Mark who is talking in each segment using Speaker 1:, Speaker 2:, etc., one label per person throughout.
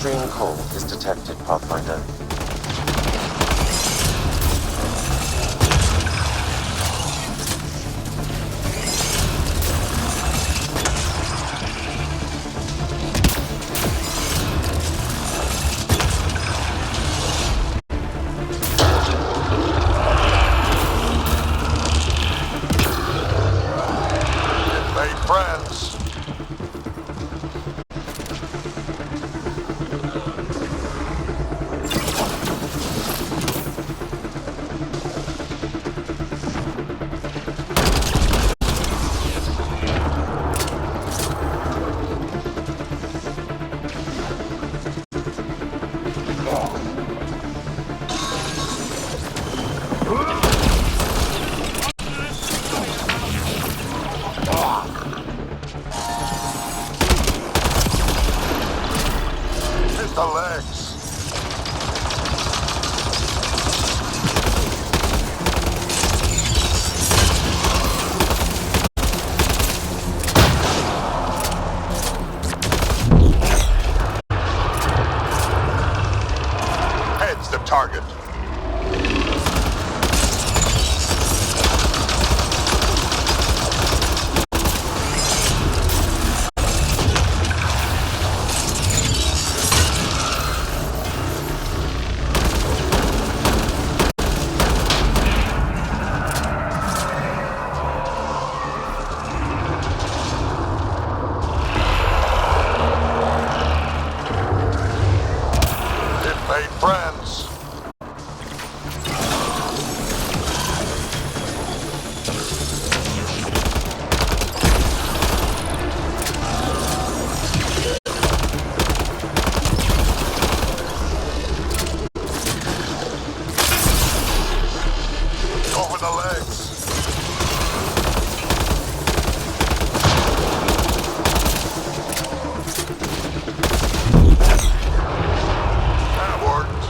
Speaker 1: Extreme cold is detected, Pathfinder.
Speaker 2: Target. It made friends. Over the legs. That worked.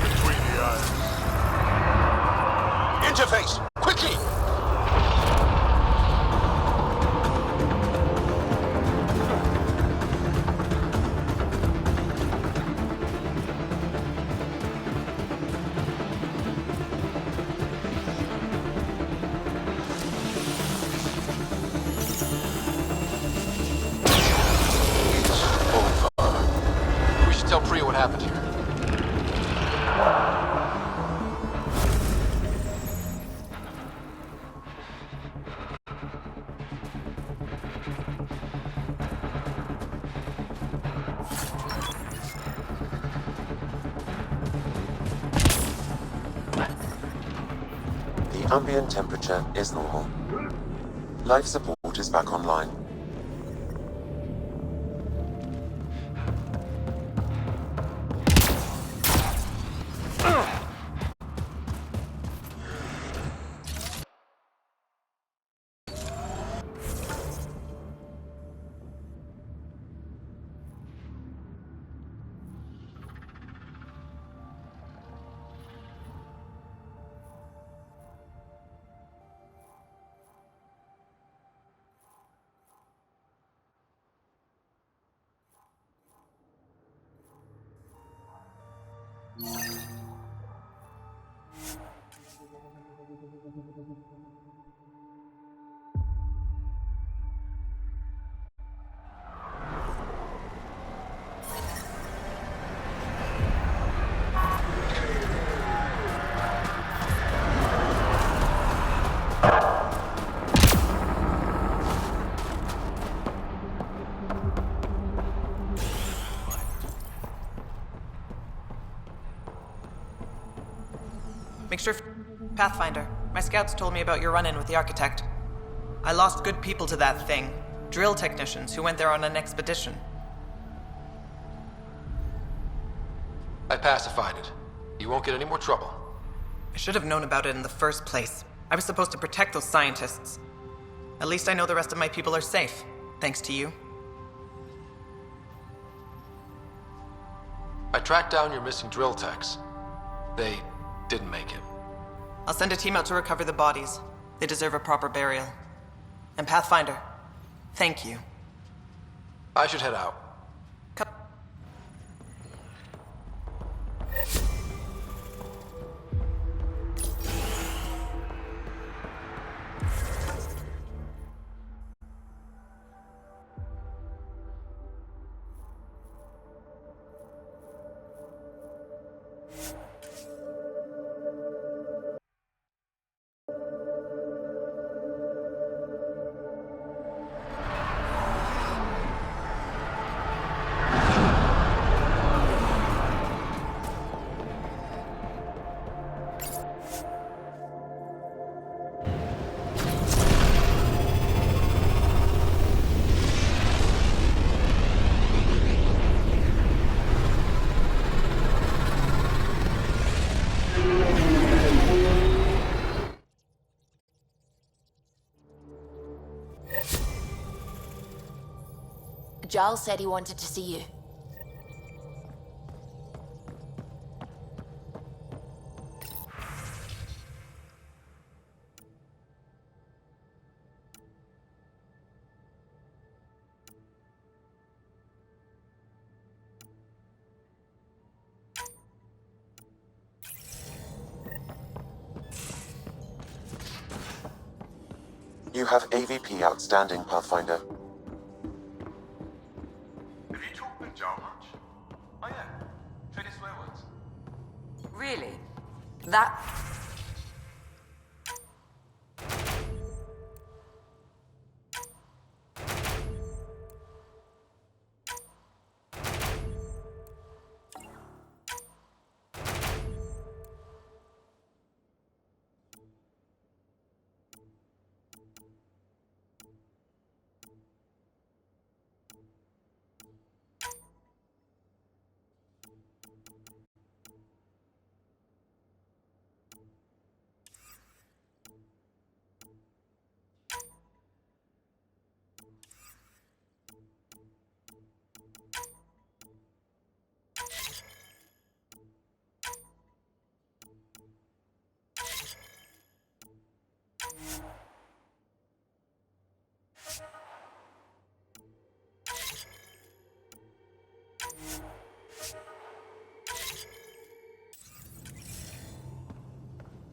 Speaker 2: Between the eyes. Interface! Quickly!
Speaker 3: We should tell Priya what happened here.
Speaker 1: The ambient temperature is normal. Life support is back online.
Speaker 4: Mixture Pathfinder. My scouts told me about your run-in with the architect. I lost good people to that thing. Drill technicians who went there on an expedition.
Speaker 3: I pacified it. You won't get any more trouble.
Speaker 4: I should have known about it in the first place. I was supposed to protect those scientists. At least I know the rest of my people are safe. Thanks to you.
Speaker 3: I tracked down your missing drill techs. They didn't make it.
Speaker 4: I'll send a team out to recover the bodies. They deserve a proper burial. And Pathfinder, thank you.
Speaker 3: I should head out.
Speaker 5: Giles said he wanted to see you.
Speaker 1: You have AVP outstanding, Pathfinder.
Speaker 2: Have you talked with Joe much?
Speaker 3: Oh yeah, Traded swear words.
Speaker 5: Really? That...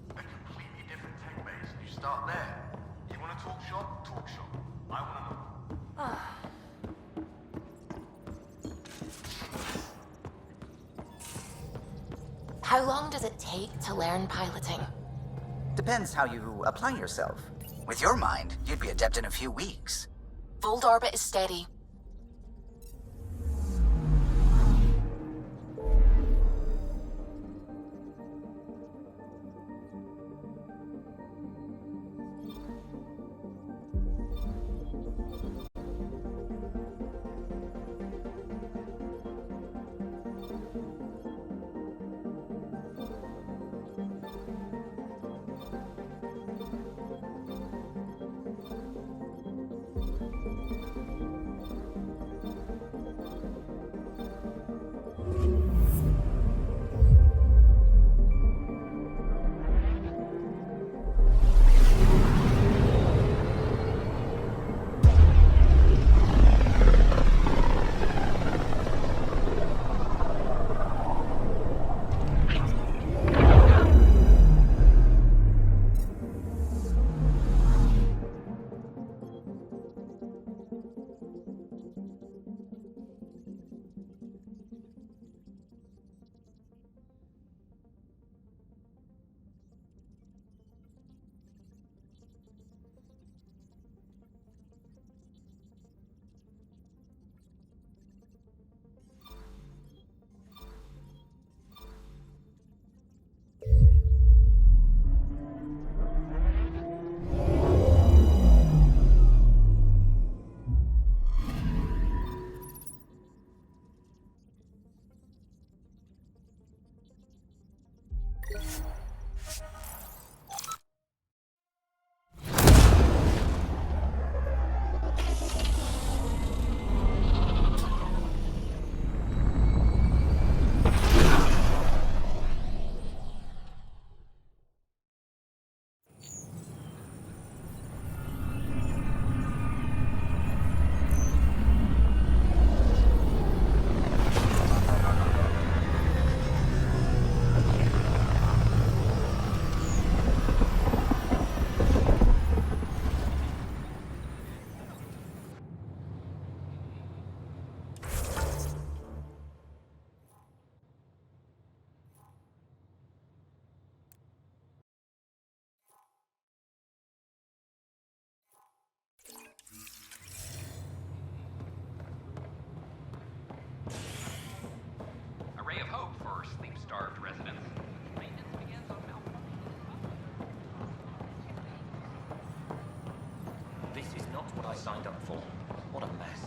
Speaker 2: A completely different tech base, and you start there. You want to talk shop? Talk shop. I want to know.
Speaker 5: How long does it take to learn piloting?
Speaker 6: Depends how you apply yourself. With your mind, you'd be adept in a few weeks.
Speaker 5: Fold orbit is steady.
Speaker 7: I signed up for. What a mess.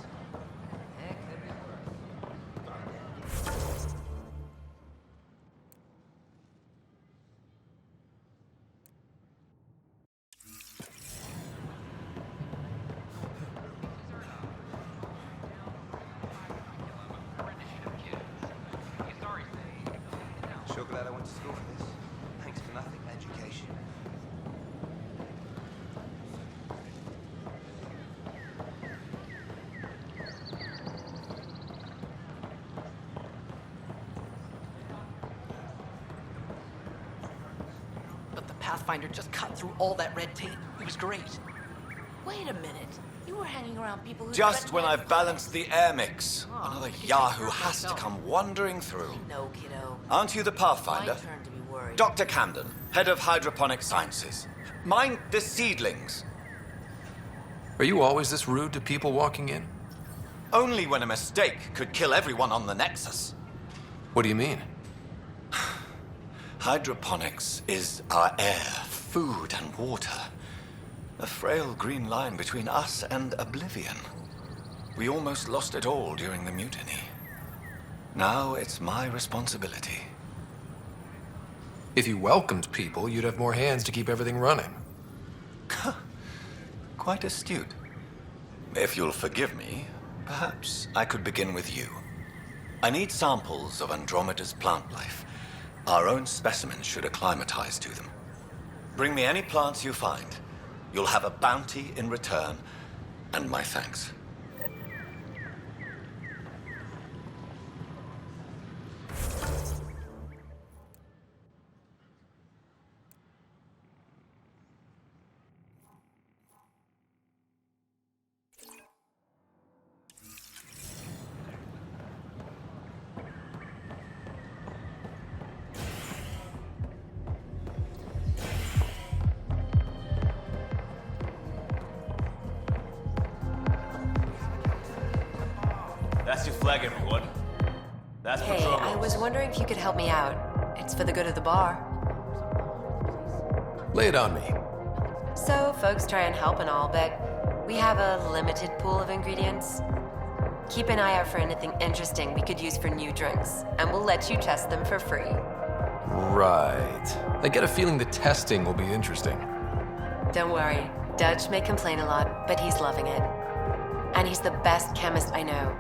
Speaker 2: Sure glad I went to school for this. Thanks for nothing, education.
Speaker 8: But the Pathfinder just cut through all that red tape. It was great.
Speaker 5: Wait a minute. You were hanging around people who...
Speaker 9: Just when I've balanced the air mix, another Yahoo has to come wandering through.
Speaker 5: No, kiddo.
Speaker 9: Aren't you the Pathfinder?
Speaker 5: My turn to be worried.
Speaker 9: Dr. Camden, head of hydroponic sciences. Mind the seedlings.
Speaker 3: Are you always this rude to people walking in?
Speaker 9: Only when a mistake could kill everyone on the Nexus.
Speaker 3: What do you mean?
Speaker 9: Hydroponics is our air, food, and water. A frail green line between us and oblivion. We almost lost it all during the mutiny. Now it's my responsibility.
Speaker 3: If you welcomed people, you'd have more hands to keep everything running.
Speaker 9: Quite astute. If you'll forgive me, perhaps I could begin with you. I need samples of Andromeda's plant life. Our own specimens should acclimatize to them. Bring me any plants you find. You'll have a bounty in return, and my thanks.
Speaker 7: That's your flag, everyone. That's
Speaker 10: Hey,
Speaker 7: patrol.
Speaker 10: I was wondering if you could help me out. It's for the good of the bar.
Speaker 3: Lay it on me.
Speaker 10: So, folks try and help and all, but we have a limited pool of ingredients. Keep an eye out for anything interesting we could use for new drinks, and we'll let you test them for free.
Speaker 3: Right. I get a feeling the testing will be interesting.
Speaker 10: Don't worry, Dutch may complain a lot, but he's loving it. And he's the best chemist I know.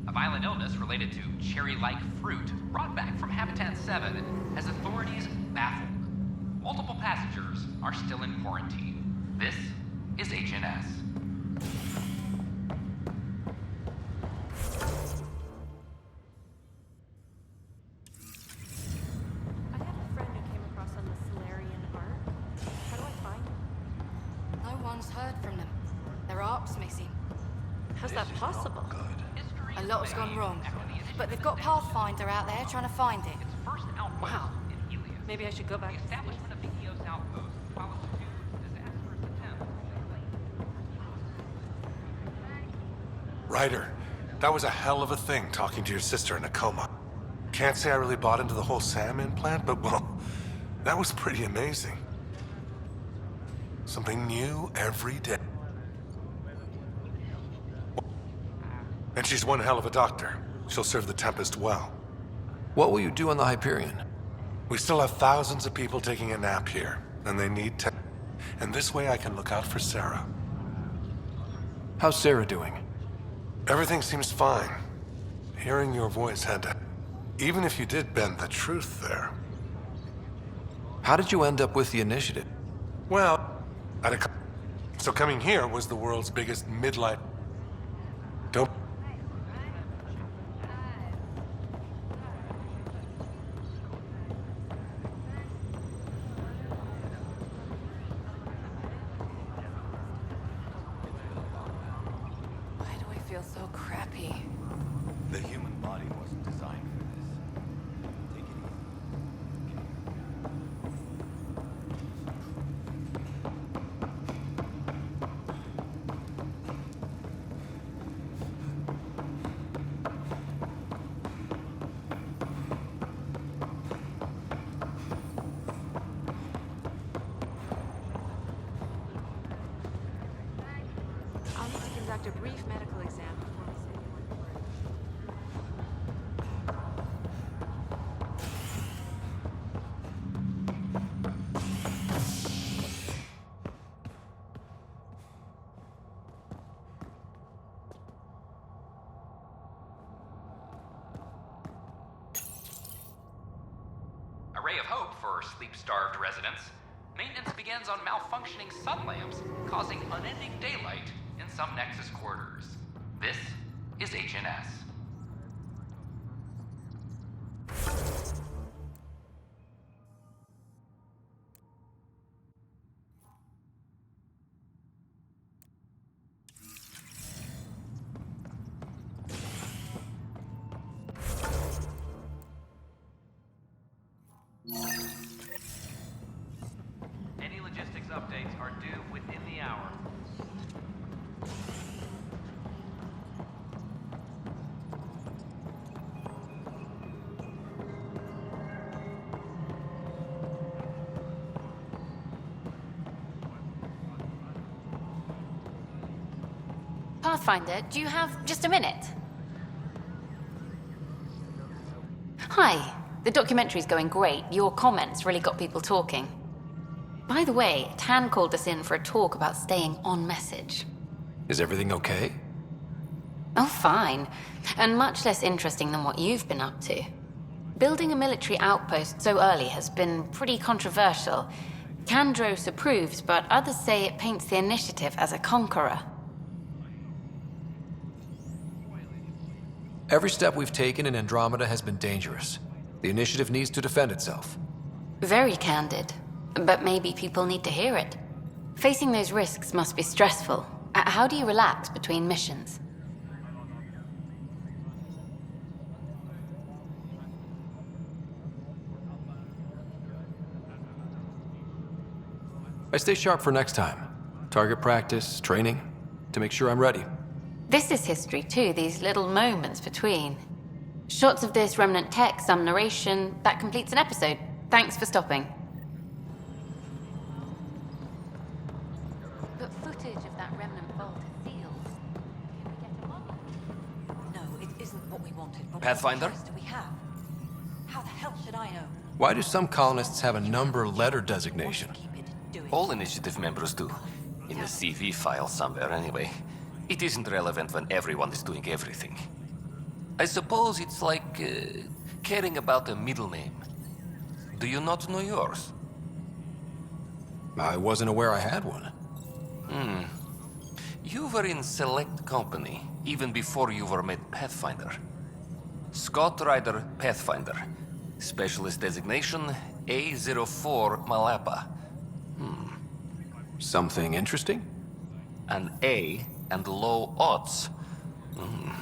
Speaker 11: A violent illness related to cherry-like fruit brought back from Habitat 7 has authorities baffled. Multiple passengers are still in quarantine. This is HNS.
Speaker 12: I had a friend who came across on the Solarian art. How do I find them?
Speaker 13: No one's heard from them. Their art's missing.
Speaker 12: How's that possible?
Speaker 13: A lot's gone wrong. But they've got Pathfinder out there trying to find it.
Speaker 12: Wow. Maybe I should go back and see.
Speaker 14: Ryder, that was a hell of a thing talking to your sister in a coma. Can't say I really bought into the whole Sam implant, but well, that was pretty amazing. Something new every day. And she's one hell of a doctor. She'll serve the Tempest well.
Speaker 3: What will you do on the Hyperion?
Speaker 14: We still have thousands of people taking a nap here, and they need and this way I can look out for Sarah.
Speaker 3: How's Sarah doing?
Speaker 14: Everything seems fine. Hearing your voice had to... Even if you did bend the truth there.
Speaker 3: How did you end up with the initiative?
Speaker 14: Well, so coming here was the world's biggest midlife... Don't...
Speaker 13: feel so crappy.
Speaker 9: The human body wasn't designed for this. Take it easy.
Speaker 12: I'll need to conduct a brief medical exam before we send you on board.
Speaker 11: A ray of hope for sleep-starved residents. Maintenance begins on malfunctioning sun lamps, causing unending daylight in some Nexus quarters. This is HNS. Any logistics updates are due within the hour.
Speaker 15: Pathfinder, do you have just a minute? Hi. The documentary's going great. Your comments really got people talking. By the way, Tan called us in for a talk about staying on message.
Speaker 3: Is everything okay?
Speaker 15: Oh, fine. And much less interesting than what you've been up to. Building a military outpost so early has been pretty controversial. Kandros approves, but others say it paints the initiative as a conqueror.
Speaker 3: Every step we've taken in Andromeda has been dangerous. The initiative needs to defend itself.
Speaker 15: Very candid. But maybe people need to hear it. Facing those risks must be stressful. How do you relax between missions?
Speaker 3: I stay sharp for next time. Target practice, training, to make sure I'm ready.
Speaker 15: This is history too, these little moments between. Shots of this remnant tech, some narration, that completes an episode. Thanks for stopping. But footage of that remnant vault is sealed. Can we get a copy?
Speaker 8: No, it isn't what we wanted. But
Speaker 7: Pathfinder?
Speaker 8: what choice do we have? How the hell should I know?
Speaker 3: Why do some colonists have a number letter designation?
Speaker 7: All initiative members do. In the CV file somewhere, anyway. It isn't relevant when everyone is doing everything. I suppose it's like caring about a middle name. Do you not know yours?
Speaker 3: I wasn't aware I had one.
Speaker 7: You were in select company even before you were made Pathfinder. Scott Ryder Pathfinder. Specialist designation A04 Malapa.
Speaker 3: Something interesting?
Speaker 7: An A and low odds.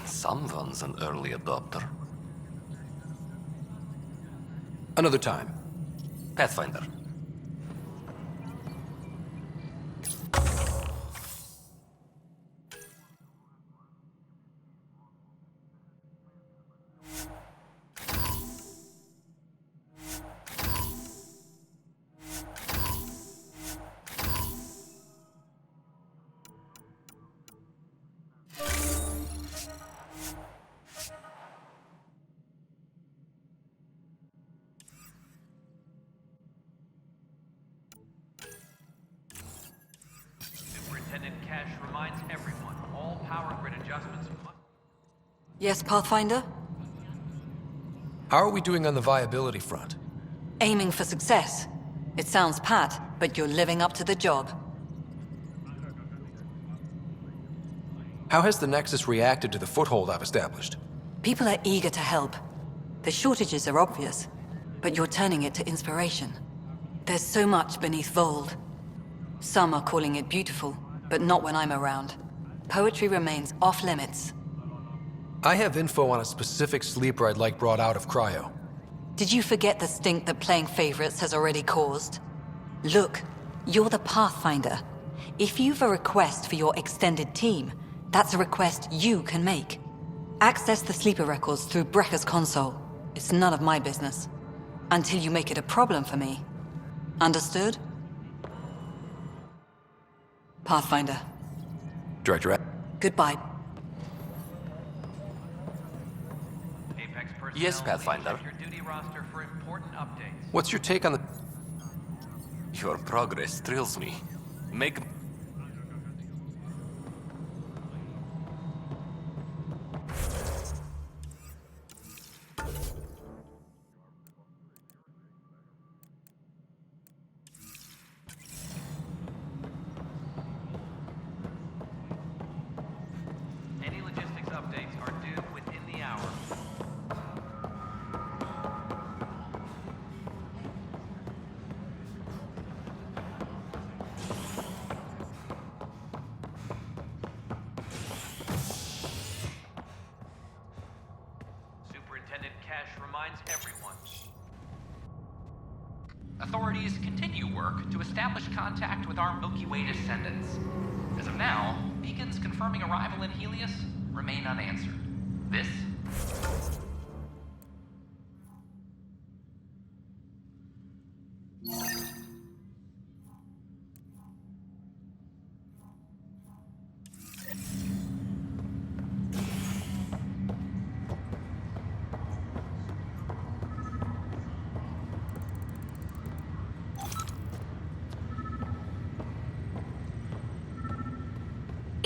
Speaker 7: Someone's an early adopter.
Speaker 3: Another time.
Speaker 7: Pathfinder.
Speaker 2: Superintendent Cash reminds everyone, all power grid adjustments must...
Speaker 8: Yes, Pathfinder?
Speaker 3: How are we doing on the viability front?
Speaker 8: Aiming for success. It sounds pat, but you're living up to the job.
Speaker 3: How has the Nexus reacted to the foothold I've established?
Speaker 8: People are eager to help. The shortages are obvious, but you're turning it to inspiration. There's so much beneath Vold. Some are calling it beautiful, but not when I'm around. Poetry remains off limits,
Speaker 3: I have info on a specific sleeper I'd like brought out of cryo.
Speaker 8: Did you forget the stink that playing favorites has already caused? Look, you're the Pathfinder. If you've a request for your extended team, that's a request you can make. Access the sleeper records through Brekker's console. It's none of my business. Until you make it a problem for me. Understood? Pathfinder.
Speaker 3: Director.
Speaker 8: Goodbye.
Speaker 11: Apex personnel,
Speaker 7: Yes, Pathfinder.
Speaker 11: check your duty roster for important updates.
Speaker 3: What's your take on the...
Speaker 7: Your progress thrills me. Make...
Speaker 11: Any logistics updates are due within the hour. Superintendent Cash reminds everyone. Authorities continue work to establish contact with our Milky Way descendants. As of now, beacons confirming arrival in Helios remain unanswered. This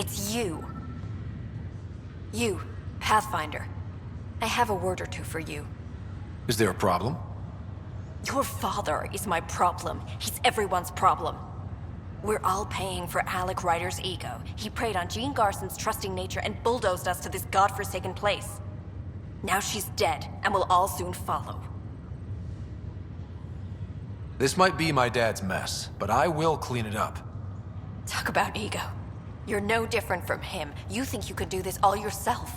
Speaker 13: It's you. You, Pathfinder. I have a word or two for you.
Speaker 3: Is there a problem?
Speaker 13: Your father is my problem. He's everyone's problem. We're all paying for Alec Ryder's ego. He preyed on Jean Garson's trusting nature and bulldozed us to this godforsaken place. Now she's dead, and we'll all soon follow.
Speaker 3: This might be my dad's mess, but I will clean it up.
Speaker 13: Talk about ego. You're no different from him. You think you could do this all yourself.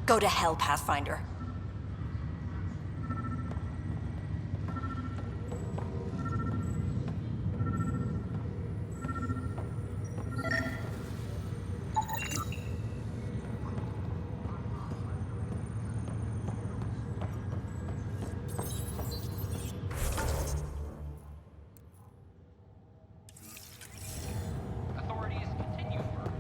Speaker 13: Go to hell, Pathfinder.
Speaker 11: authorities continue work.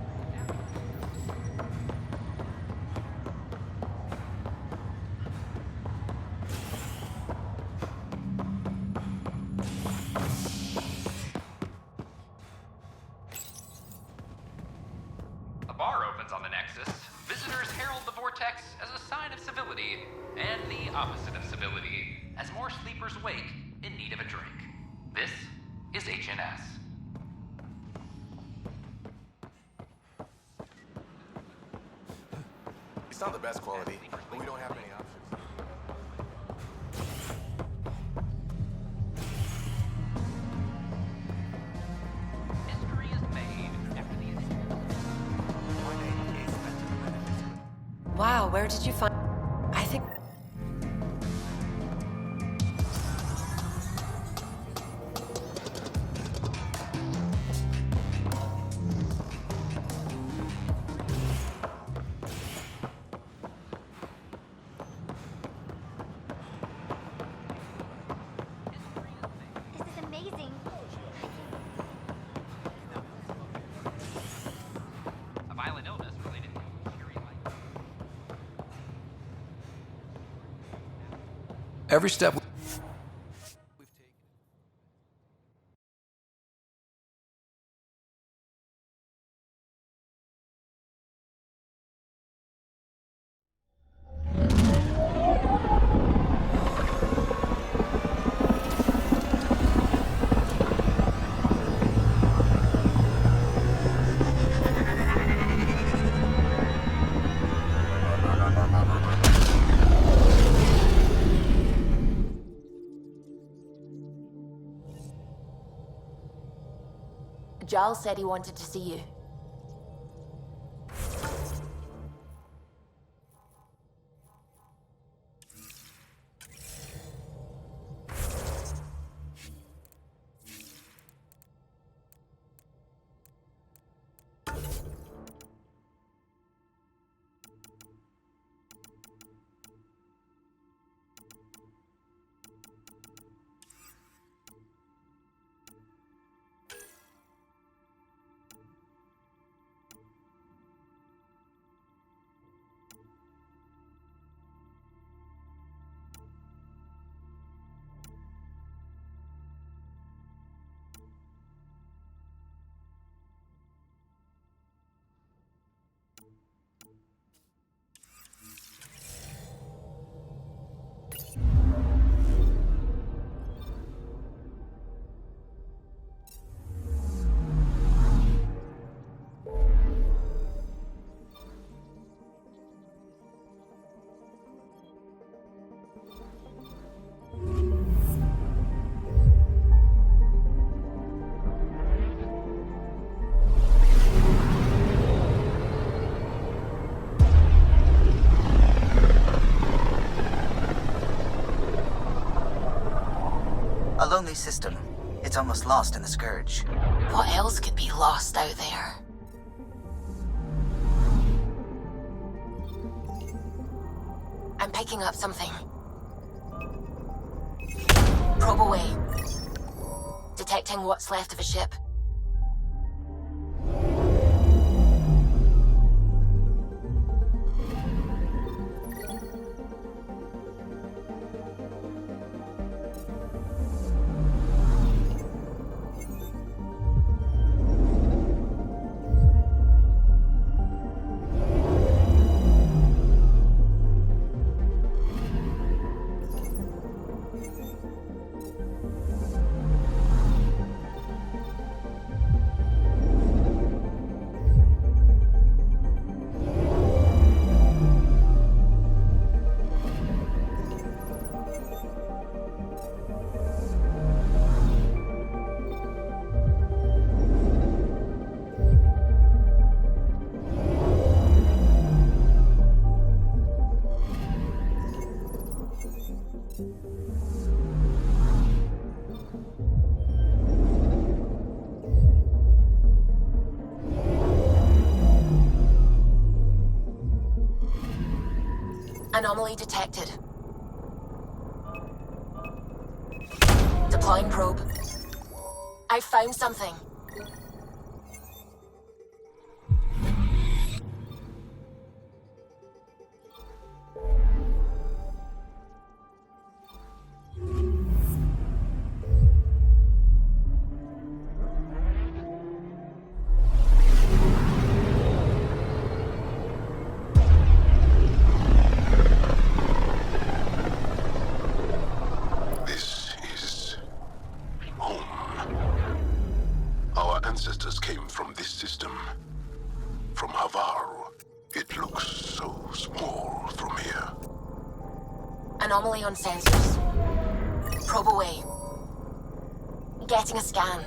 Speaker 11: A bar opens on the Nexus. Visitors herald the vortex as a sign of civility, and the opposite of civility, as more sleepers wake in need of a drink. This is HNS.
Speaker 16: It's not the best quality, but we don't have many options.
Speaker 11: History is made after the
Speaker 10: Wow, where did you find... I think...
Speaker 17: This is amazing.
Speaker 11: A violent illness related to cherry-like.
Speaker 3: Every step...
Speaker 5: Giles said he wanted to see you.
Speaker 6: lonely system. It's almost lost in the Scourge.
Speaker 5: What else could be lost out there?
Speaker 10: I'm picking up something. Probe away. Detecting what's left of a ship. Anomaly detected. Deploying probe. I found something.
Speaker 18: Ancestors came from this system. From Havar. It looks so small from here.
Speaker 10: Anomaly on sensors. Probe away. Getting a scan.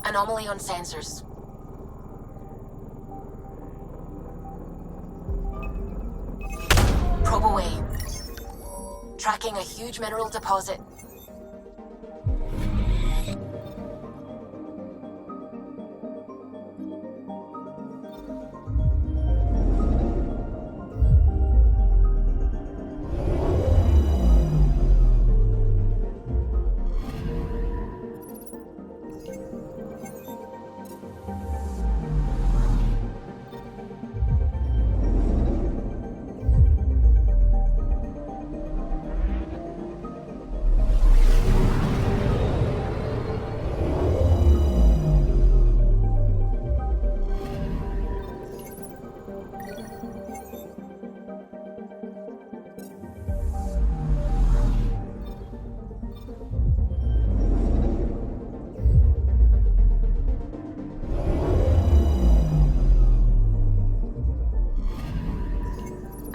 Speaker 10: Anomaly on sensors. Probe away. Tracking a huge mineral deposit.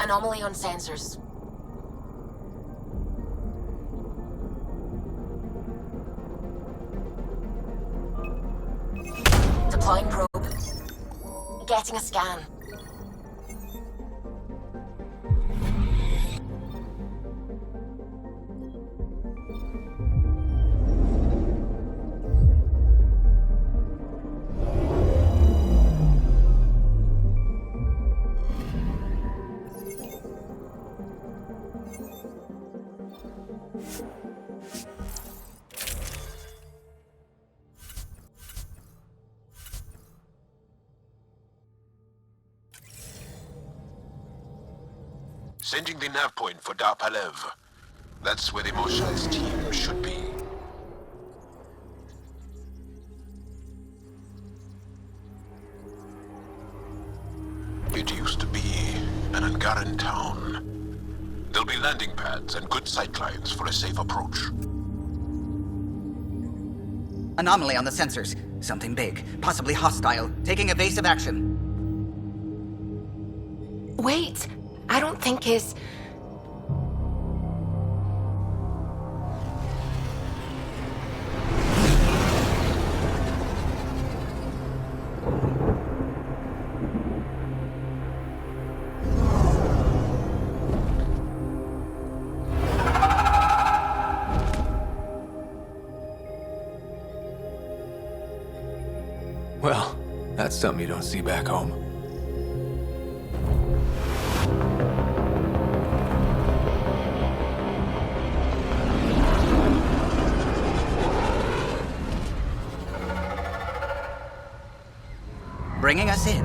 Speaker 10: Anomaly on sensors. Deploying probe. Getting a scan.
Speaker 18: Sending the nav point for Dar Palev. That's where the Mosha's team should be. It used to be an Angaran town. There'll be landing pads and good sightlines for a safe approach.
Speaker 6: Anomaly on the sensors. Something big, possibly hostile, taking evasive action.
Speaker 10: Wait! I don't think his...
Speaker 19: That's something you don't see back home.
Speaker 6: Bringing us in.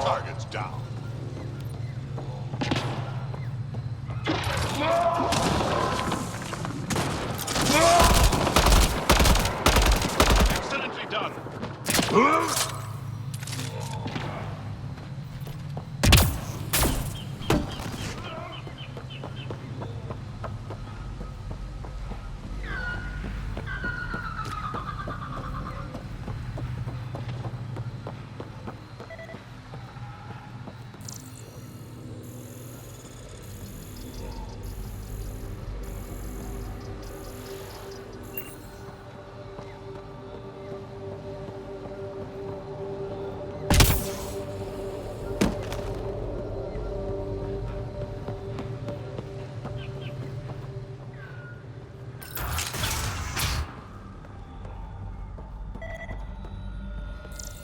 Speaker 18: Target's down. Excellently done.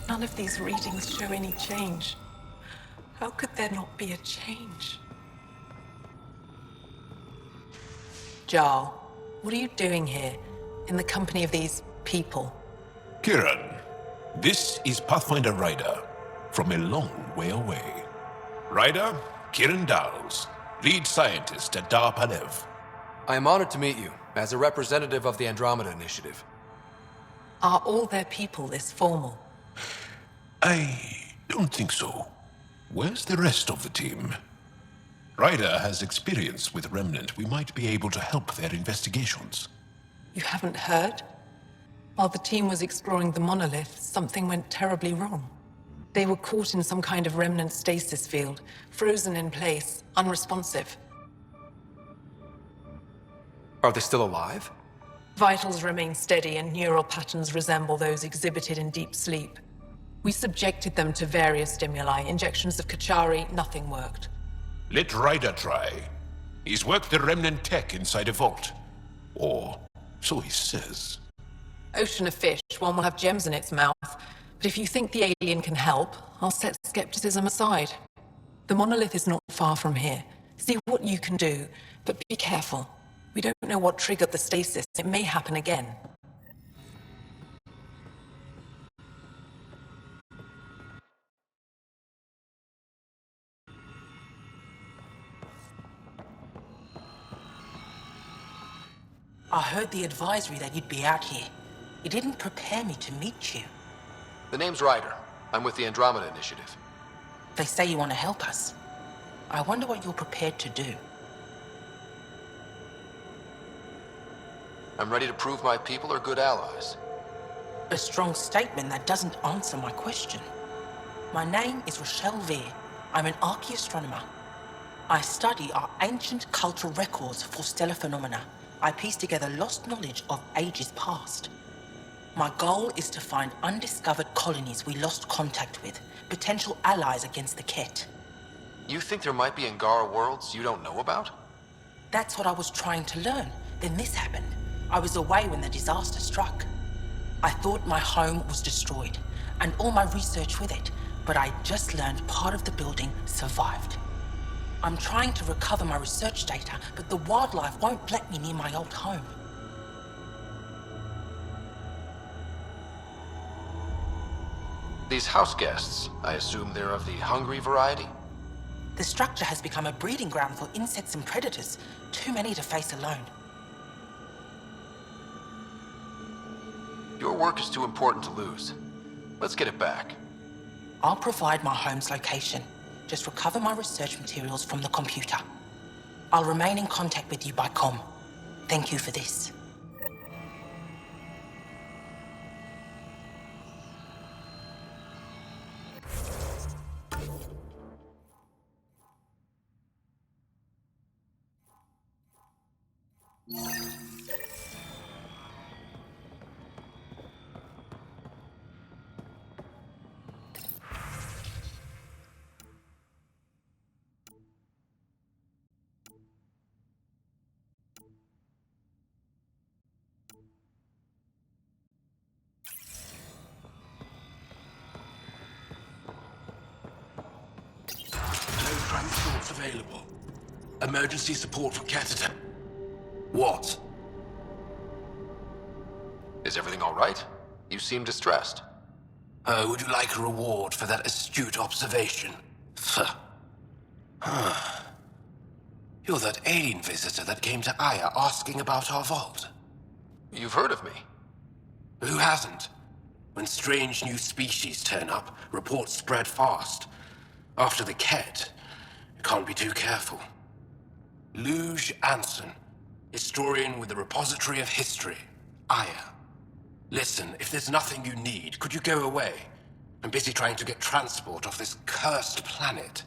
Speaker 20: None of these readings show any change. How could there not be a change? Jarl, what are you doing here, in the company of these people?
Speaker 18: Kiran, this is Pathfinder Ryder, from a long way away. Ryder, Kiran Dowles, lead scientist at Dar Palev.
Speaker 3: I am honored to meet you, as a representative of the Andromeda Initiative.
Speaker 20: Are all their people this formal?
Speaker 18: I don't think so. Where's the rest of the team? Ryder has experience with Remnant. We might be able to help their investigations.
Speaker 20: You haven't heard? While the team was exploring the monolith, something went terribly wrong. They were caught in some kind of remnant stasis field, frozen in place, unresponsive.
Speaker 3: Are they still alive?
Speaker 20: Vitals remain steady and neural patterns resemble those exhibited in deep sleep. We subjected them to various stimuli, injections of Kachari, nothing worked.
Speaker 18: Let Ryder try. He's worked the Remnant tech inside a vault. Or so he says.
Speaker 20: Ocean of fish, one will have gems in its mouth. But if you think the alien can help, I'll set skepticism aside. The monolith is not far from here. See what you can do, but be careful. We don't know what triggered the stasis. It may happen again.
Speaker 5: I heard the advisory that you'd be out here. It didn't prepare me to meet you.
Speaker 3: The name's Ryder. I'm with the Andromeda Initiative.
Speaker 5: They say you want to help us. I wonder what you're prepared to do.
Speaker 3: I'm ready to prove my people are good allies.
Speaker 5: A strong statement that doesn't answer my question. My name is Rochelle Veer. I'm an archaeoastronomer. I study our ancient cultural records for stellar phenomena, I piece together lost knowledge of ages past. My goal is to find undiscovered colonies we lost contact with, potential allies against the Ket.
Speaker 3: You think there might be Angara worlds you don't know about?
Speaker 5: That's what I was trying to learn. Then this happened. I was away when the disaster struck. I thought my home was destroyed, and all my research with it, but I just learned part of the building survived. I'm trying to recover my research data, but the wildlife won't let me near my old home.
Speaker 3: These house guests, I assume they're of the hungry variety?
Speaker 5: The structure has become a breeding ground for insects and predators, too many to face alone.
Speaker 3: Your work is too important to lose. Let's get it back.
Speaker 5: I'll provide my home's location. Just recover my research materials from the computer. I'll remain in contact with you by comm. Thank you for this.
Speaker 19: No transports available. Emergency support for Catterton. What?
Speaker 3: Is everything all right? You seem distressed.
Speaker 19: Would you like a reward for that astute observation? You're that alien visitor that came to Aya asking about our vault.
Speaker 3: You've heard of me.
Speaker 19: Who hasn't? When strange new species turn up, reports spread fast. After the Ket, you can't be too careful. Luge Anson, historian with the Repository of History, Aya. Listen, if there's nothing you need, could you go away? I'm busy trying to get transport off this cursed planet.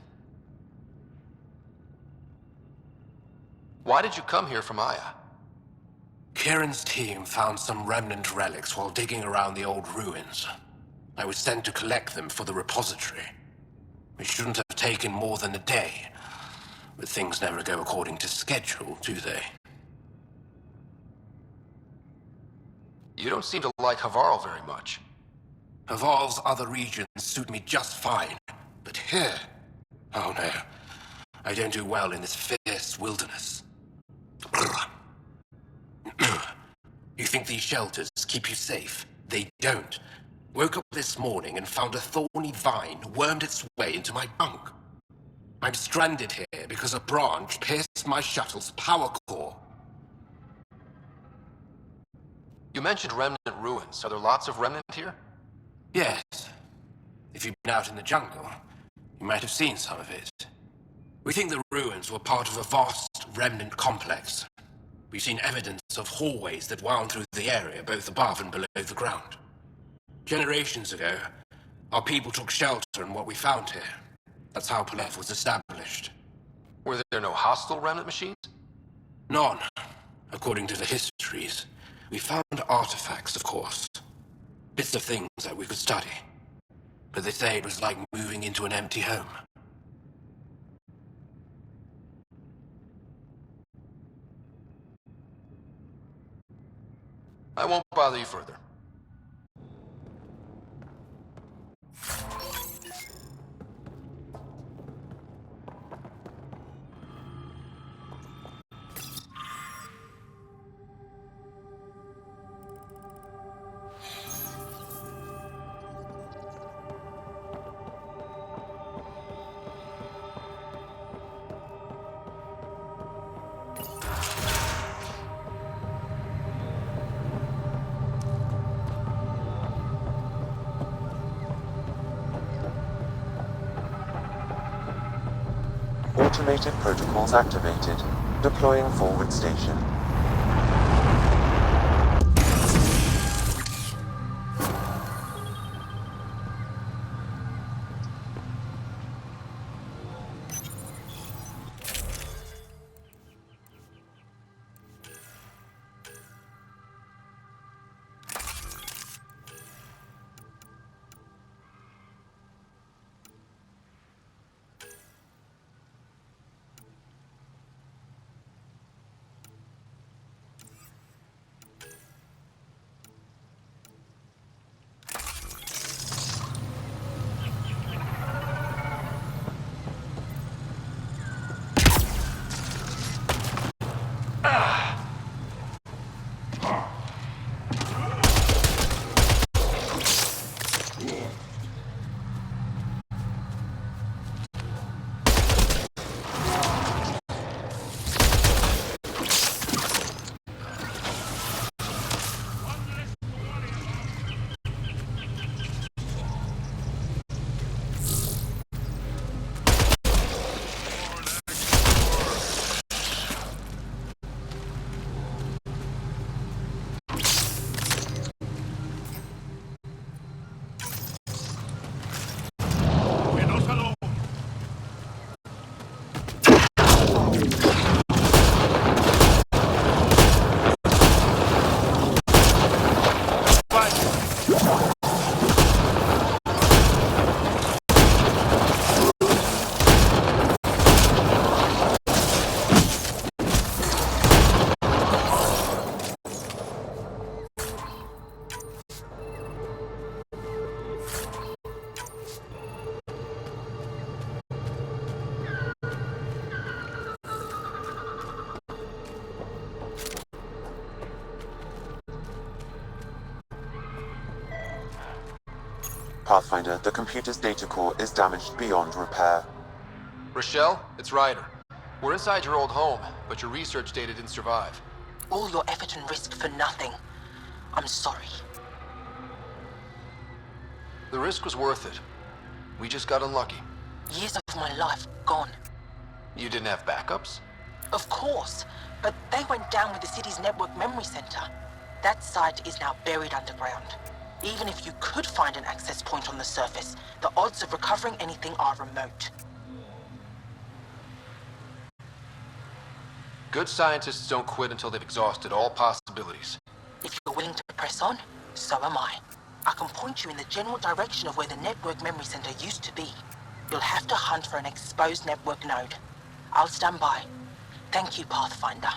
Speaker 3: Why did you come here from Aya?
Speaker 19: Kieran's team found some remnant relics while digging around the old ruins. I was sent to collect them for the repository. It shouldn't have taken more than a day. But things never go according to schedule, do they?
Speaker 3: You don't seem to like Havarl very much.
Speaker 19: Havarl's other regions suit me just fine. But here... oh no. I don't do well in this fierce wilderness. You think these shelters keep you safe? They don't. Woke up this morning and found a thorny vine wormed its way into my bunk. I'm stranded here because a branch pierced my shuttle's power core.
Speaker 3: You mentioned remnant ruins. Are there lots of remnant here?
Speaker 19: Yes. If you've been out in the jungle, you might have seen some of it. We think the ruins were part of a vast remnant complex. We've seen evidence of hallways that wound through the area, both above and below the ground. Generations ago, our people took shelter in what we found here. That's how Palef was established.
Speaker 3: Were there no hostile remnant machines?
Speaker 19: None. According to the histories, we found artifacts, of course. Bits of things that we could study. But they say it was like moving into an empty home.
Speaker 3: I won't bother you further.
Speaker 1: Automated protocols activated. Deploying forward station. Pathfinder, the computer's data core is damaged beyond repair.
Speaker 3: Rochelle, it's Ryder. We're inside your old home, but your research data didn't survive.
Speaker 5: All your effort and risk for nothing. I'm sorry.
Speaker 3: The risk was worth it. We just got unlucky.
Speaker 5: Years of my life gone.
Speaker 3: You didn't have backups?
Speaker 5: Of course, but they went down with the city's network memory center. That site is now buried underground. Even if you could find an access point on the surface, the odds of recovering anything are remote.
Speaker 3: Good scientists don't quit until they've exhausted all possibilities.
Speaker 5: If you're willing to press on, so am I. I can point you in the general direction of where the network memory center used to be. You'll have to hunt for an exposed network node. I'll stand by. Thank you, Pathfinder.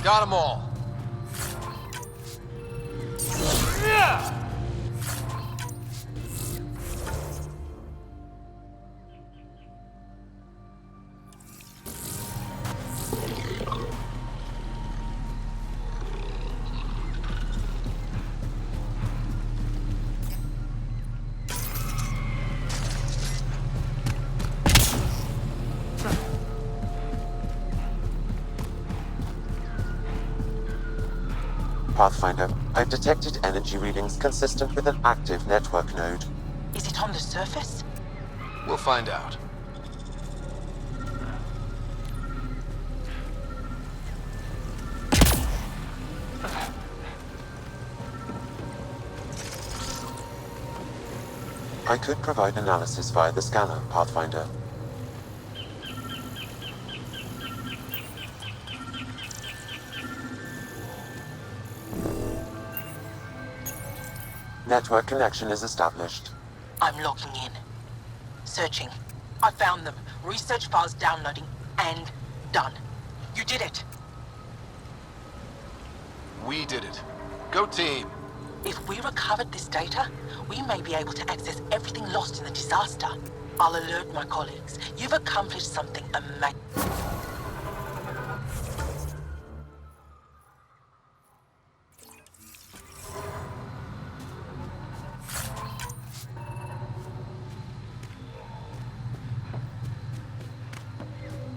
Speaker 3: Got them all.
Speaker 1: Pathfinder, I've detected energy readings consistent with an active network node.
Speaker 5: Is it on the surface?
Speaker 3: We'll find out.
Speaker 1: I could provide analysis via the scanner, Pathfinder. Network connection is established.
Speaker 5: I'm logging in. Searching. I found them. Research files downloading and done. You did it.
Speaker 3: We did it. Go team.
Speaker 5: If we recovered this data, we may be able to access everything lost in the disaster. I'll alert my colleagues. You've accomplished something amazing.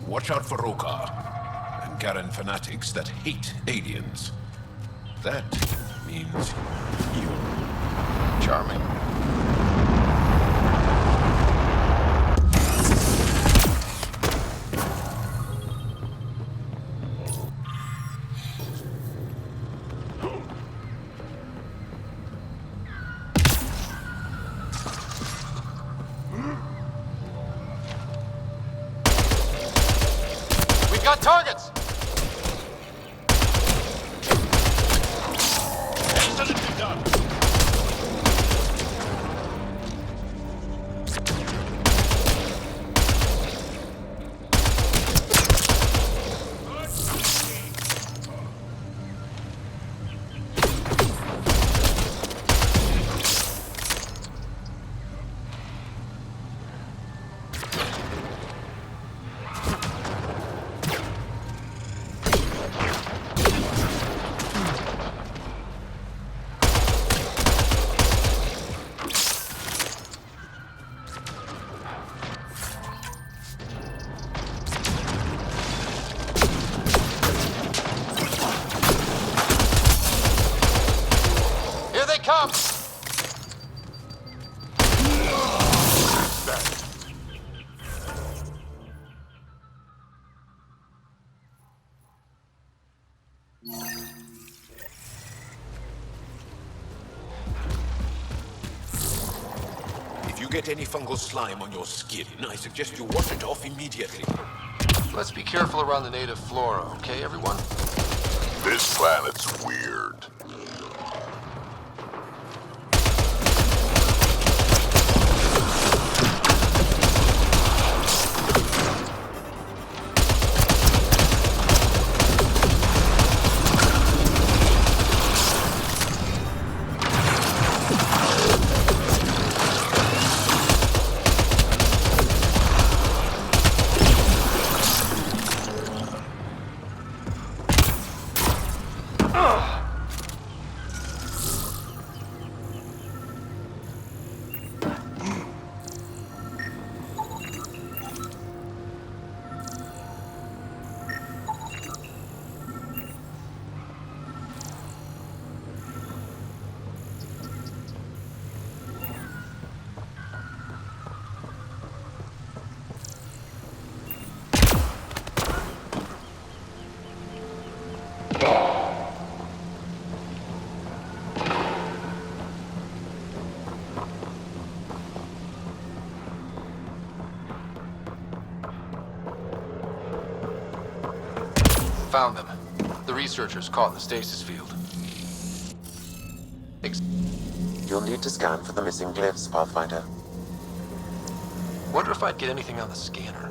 Speaker 18: Watch out for Rokar and Garen fanatics that hate aliens. That means you.
Speaker 3: Charming. We've got targets!
Speaker 18: Excellently done. you get any fungal slime on your skin, I suggest you wash it off immediately.
Speaker 3: Let's be careful around the native flora, okay, everyone?
Speaker 21: This planet's weird.
Speaker 3: Found them. The researchers caught in the stasis field.
Speaker 1: You'll need to scan for the missing glyphs, Pathfinder.
Speaker 3: Wonder if I'd get anything on the scanner.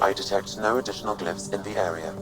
Speaker 1: I detect no additional glyphs in the area.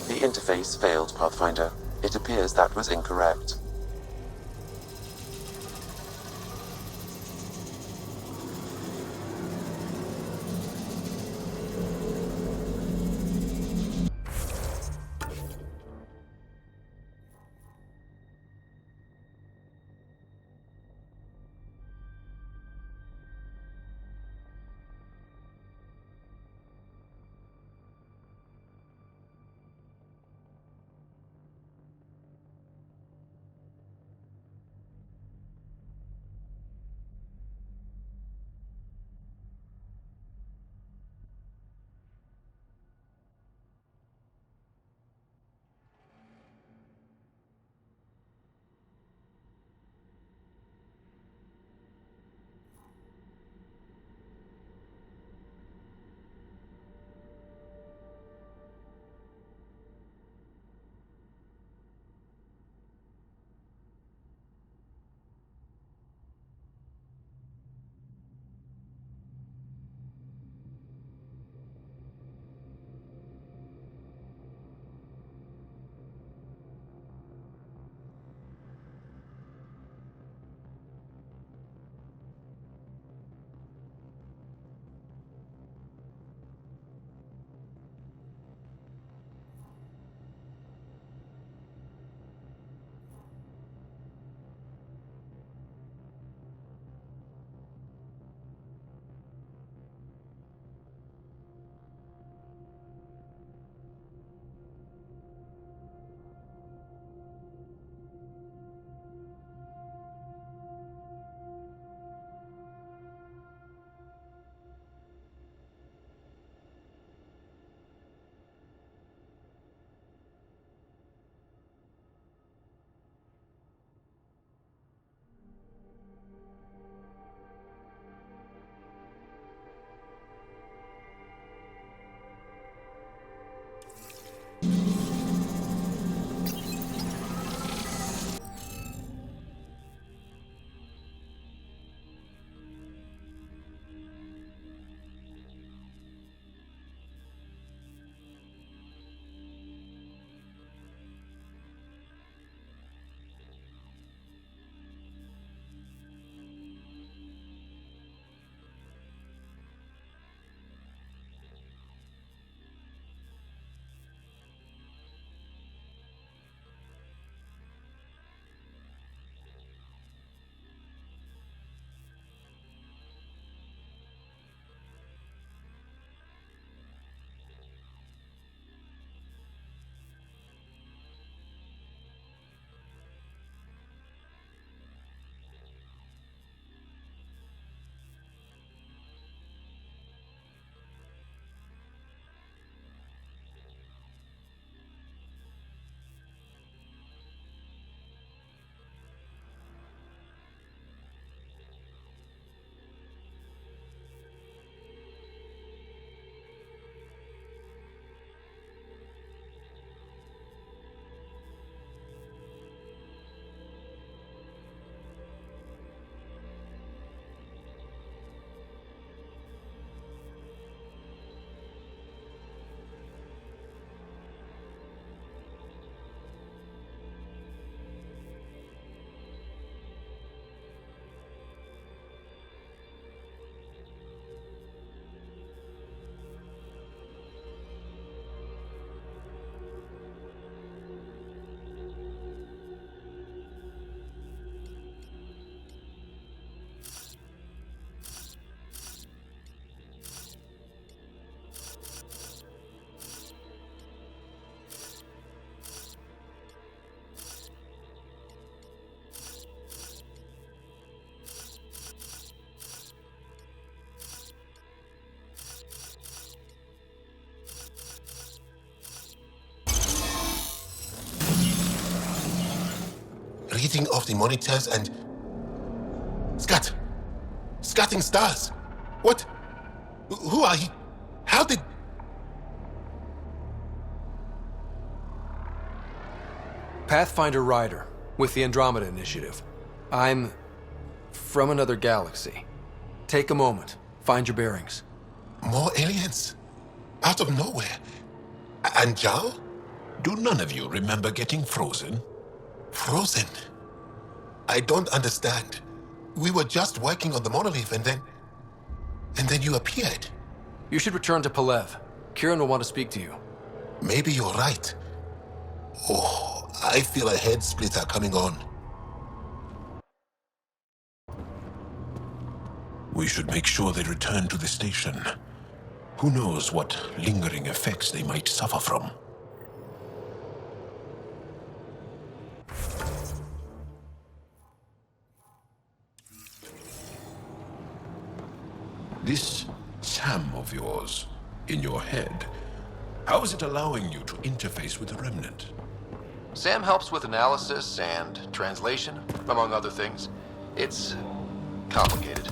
Speaker 1: The interface failed, Pathfinder. It appears that was incorrect.
Speaker 4: reading of the monitors and... Scatting stars. What? Who are he? How did...
Speaker 22: Pathfinder Ryder, with the Andromeda Initiative. I'm from another galaxy. Take a moment. Find your bearings.
Speaker 4: More aliens? Out of nowhere? And Jal?
Speaker 18: Do none of you remember getting frozen?
Speaker 4: Frozen? I don't understand. We were just working on the monolith and then you appeared.
Speaker 22: You should return to Palev. Kieran will want to speak to you.
Speaker 4: Maybe you're right. Oh, I feel a head splitter coming on.
Speaker 18: We should make sure they return to the station. Who knows what lingering effects they might suffer from. This Sam of yours, in your head, how is it allowing you to interface with the Remnant?
Speaker 3: Sam helps with analysis and translation, among other things. It's complicated.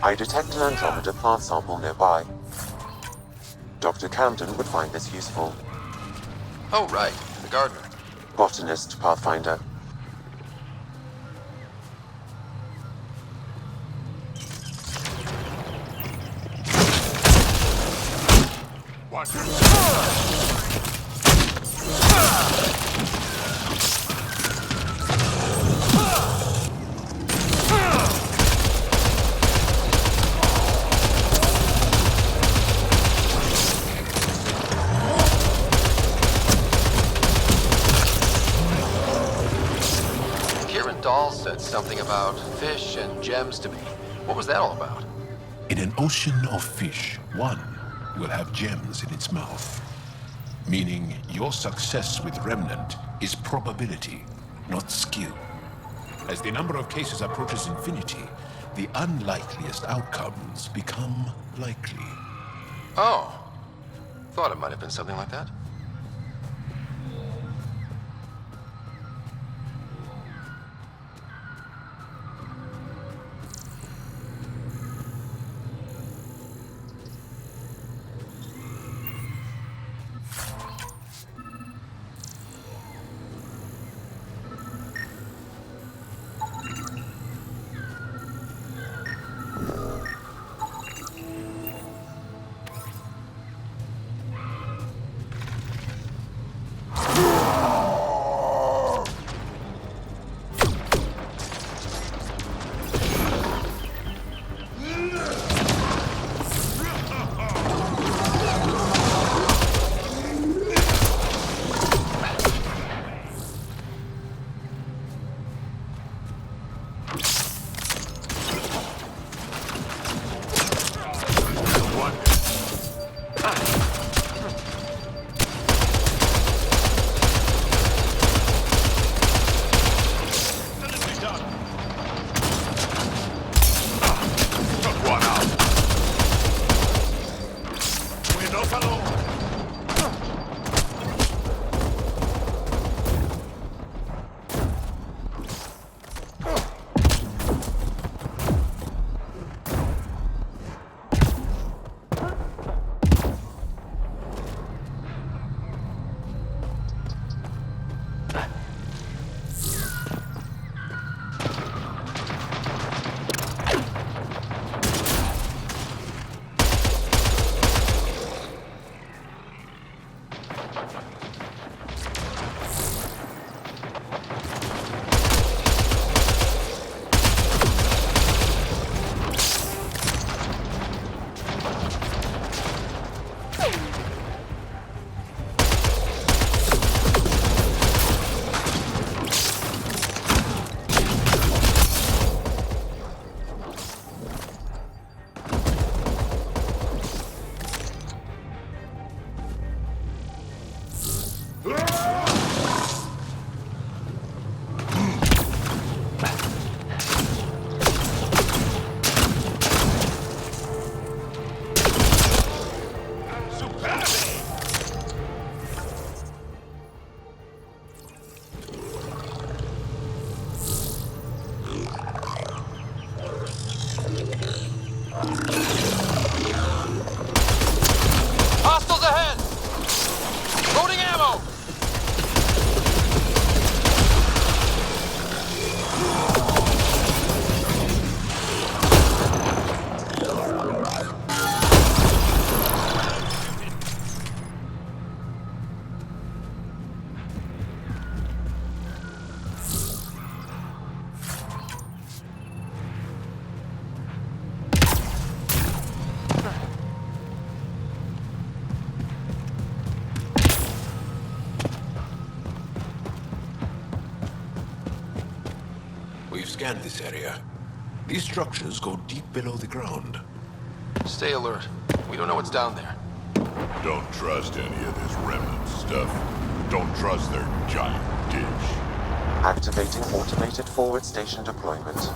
Speaker 1: I detect an Andromeda plant sample nearby. Dr. Camden would find this useful.
Speaker 3: Oh, right. The gardener.
Speaker 1: Botanist, Pathfinder.
Speaker 3: Said something about fish and gems to me. What was that all about?
Speaker 18: In an ocean of fish, one will have gems in its mouth. Meaning your success with Remnant is probability, not skill. As the number of cases approaches infinity, the unlikeliest outcomes become likely.
Speaker 3: Oh. Thought it might have been something like that.
Speaker 18: We've scanned this area. These structures go deep below the ground.
Speaker 3: Stay alert. We don't know what's down there.
Speaker 21: Don't trust any of this remnant stuff. Don't trust their giant dish.
Speaker 1: Activating automated forward station deployment.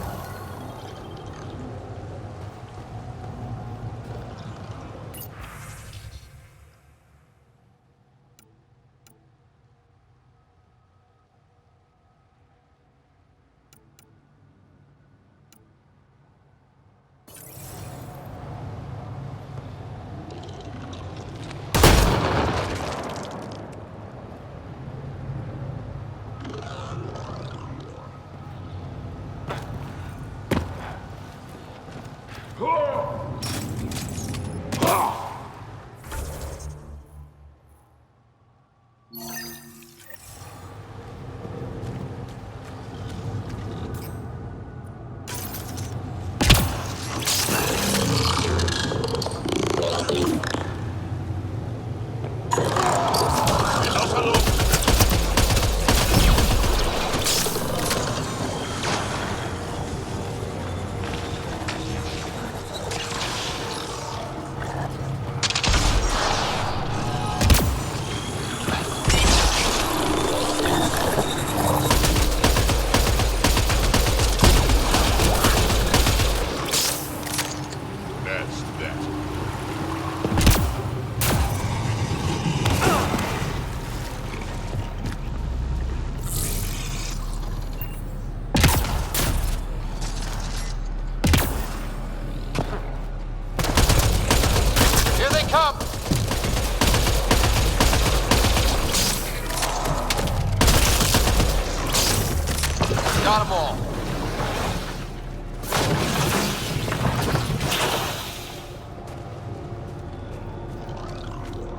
Speaker 3: Got them all.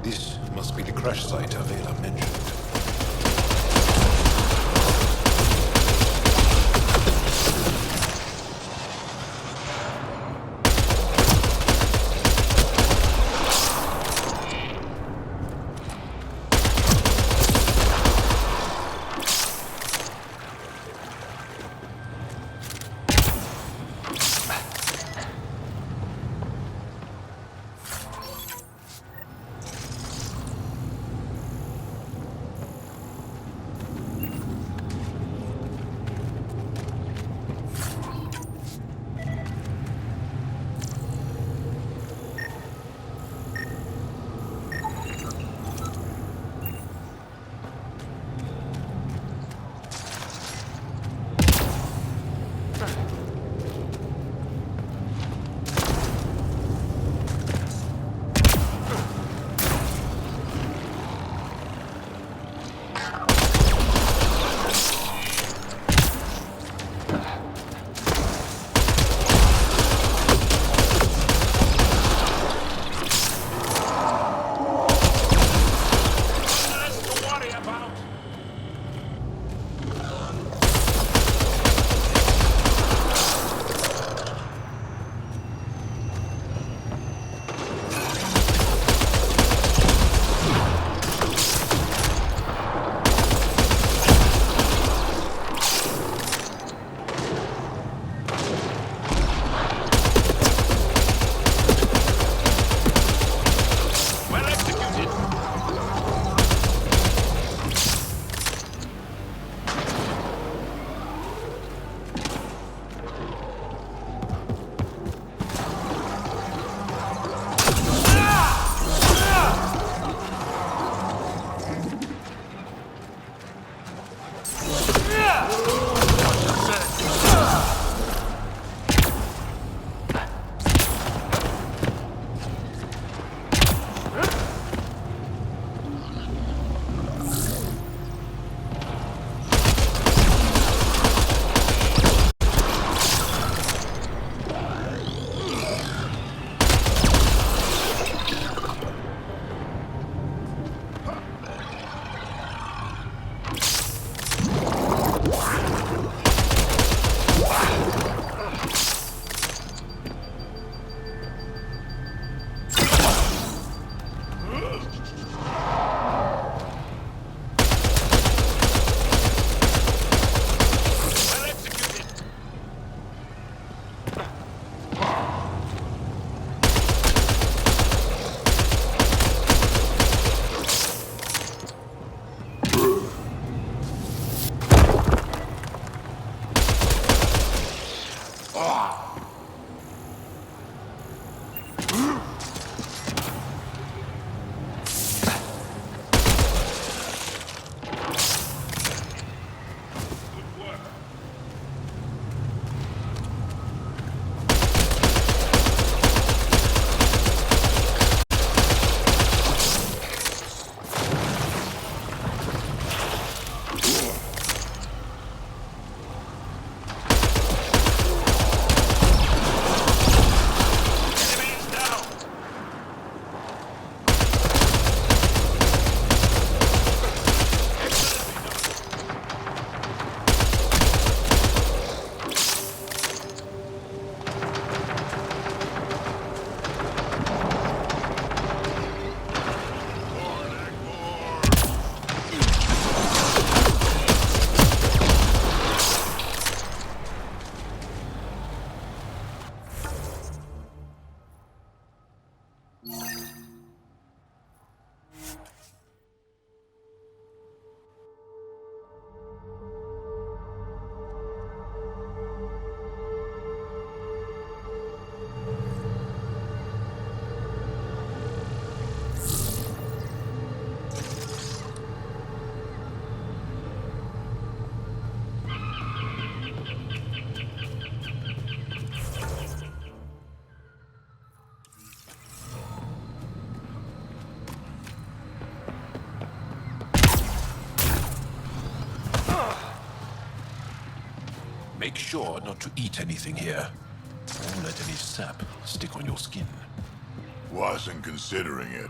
Speaker 18: This must be the crash site Avela mentioned. Make sure not to eat anything here. Don't let any sap stick on your skin.
Speaker 21: Wasn't considering it.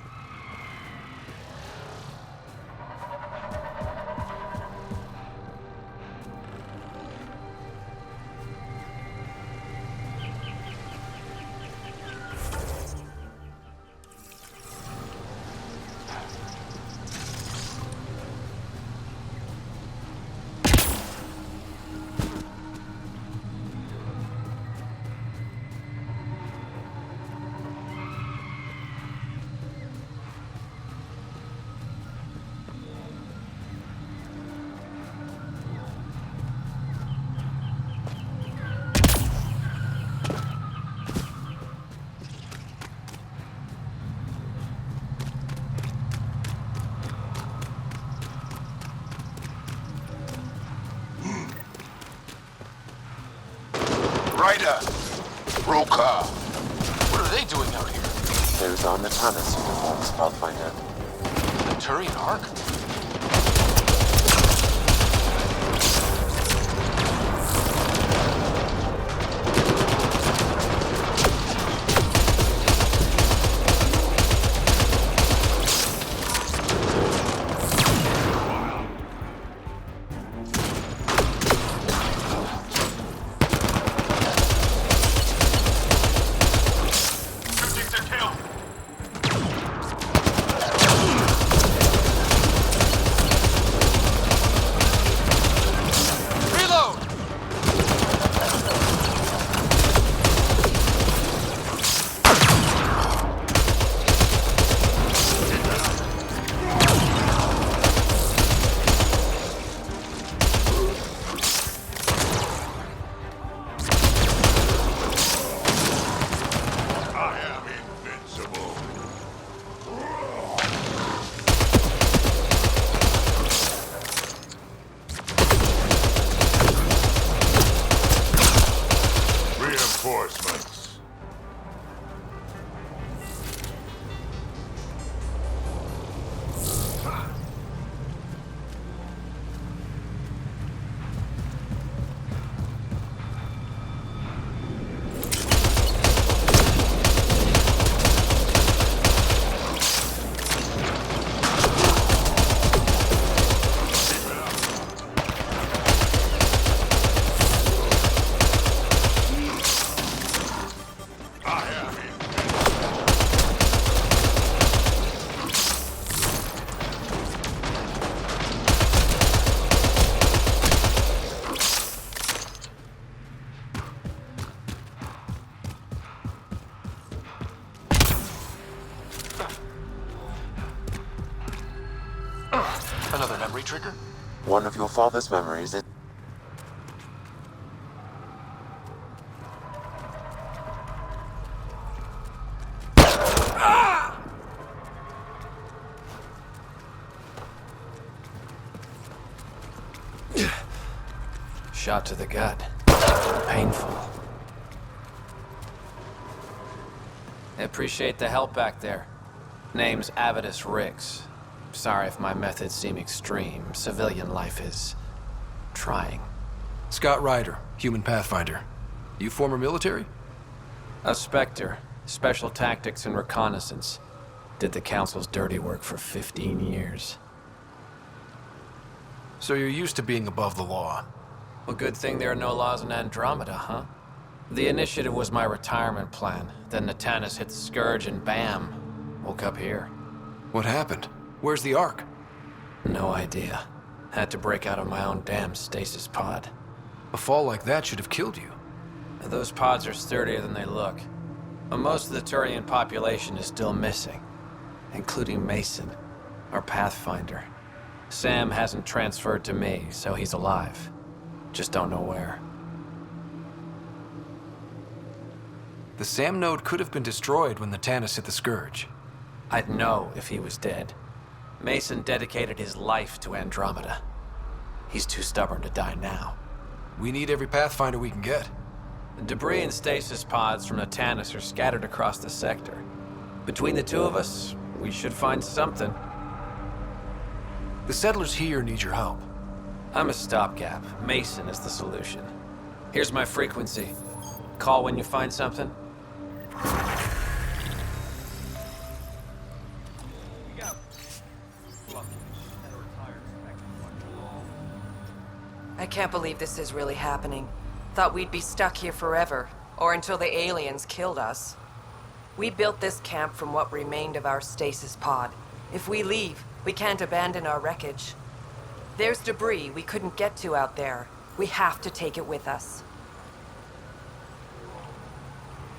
Speaker 21: Ryder! Roka!
Speaker 3: What are they doing out here?
Speaker 1: Those are Natanus uniforms, Pathfinder.
Speaker 3: The Turian Ark?
Speaker 21: Reinforcements.
Speaker 3: Another memory trigger?
Speaker 1: One of your father's memories is...
Speaker 22: Shot to the gut. Painful. I appreciate the help back there. Name's Avidus Rix. Sorry if my methods seem extreme. Civilian life is... trying. Scott Ryder, human pathfinder. You former military? A Spectre. Special tactics and reconnaissance. Did the Council's dirty work for 15 years. So you're used to being above the law. Well, good thing there are no laws in Andromeda, huh? The initiative was my retirement plan. Then Natanus hit the Scourge and bam, woke up here. What happened? Where's the Ark? No idea. Had to break out of my own damn stasis pod. A fall like that should have killed you. Those pods are sturdier than they look. But most of the Turian population is still missing, including Mason, our Pathfinder. Sam hasn't transferred to me, so he's alive. Just don't know where. The Sam node could have been destroyed when the Natanus hit the Scourge. I'd know if he was dead. Mason dedicated his life to Andromeda. He's too stubborn to die now. We need every Pathfinder we can get. The debris and stasis pods from Natanus are scattered across the sector. Between the two of us, we should find something. The settlers here need your help. I'm a stopgap. Mason is the solution. Here's my frequency. Call when you find something.
Speaker 9: I can't believe this is really happening. Thought we'd be stuck here forever, or until the aliens killed us. We built this camp from what remained of our stasis pod. If we leave, we can't abandon our wreckage. There's debris we couldn't get to out there. We have to take it with us.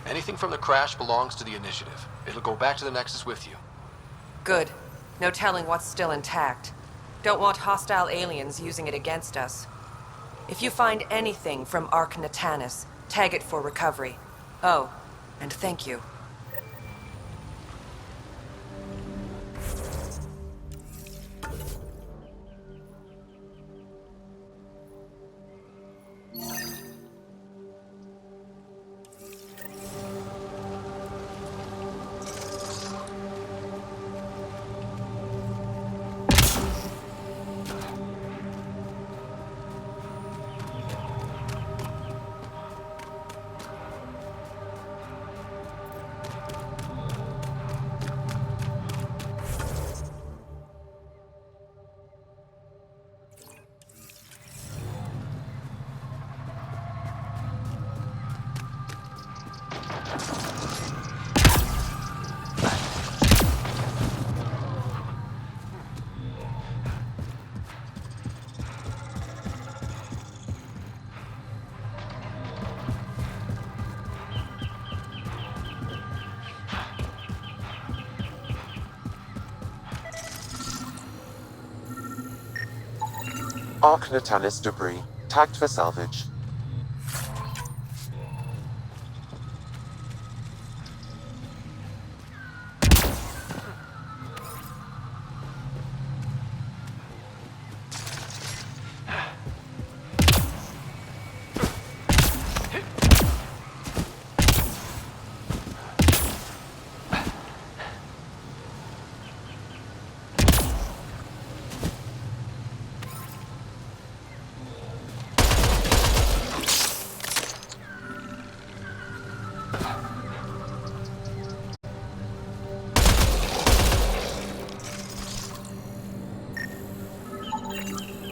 Speaker 3: Anything from the crash belongs to the Initiative. It'll go back to the Nexus with you.
Speaker 9: Good. No telling what's still intact. Don't want hostile aliens using it against us. If you find anything from Ark Natanus, tag it for recovery. Oh, and thank you.
Speaker 1: Ark Natanus debris, tagged for salvage.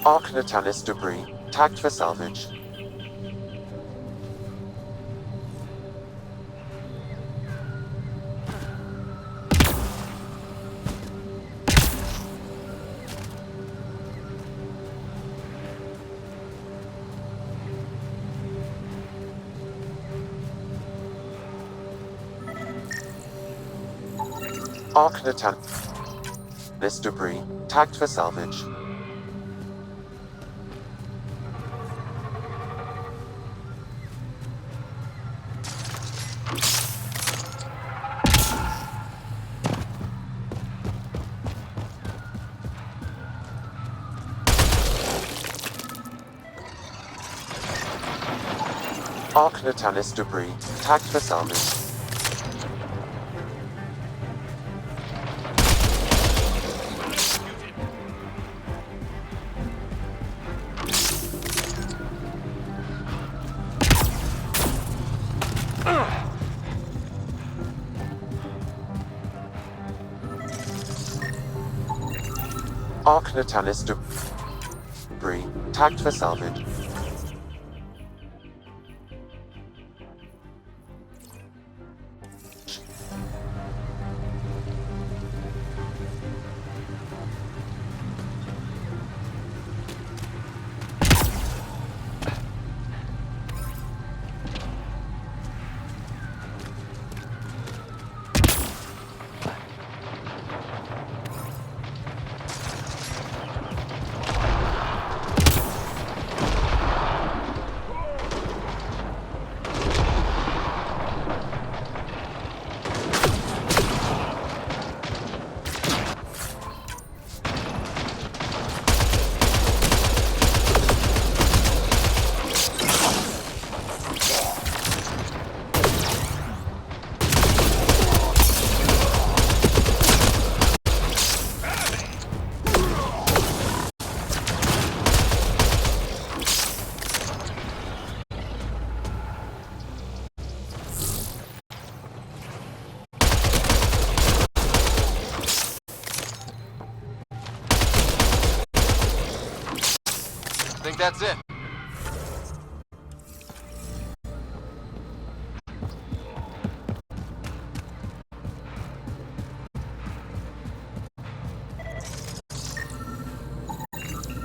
Speaker 1: Ark Natanus debris, tagged for salvage. Ark Natanus debris, tagged for salvage. Ark Natanus debris, tagged for salvage. Ark Natanus debris, tagged for salvage.
Speaker 3: that's it.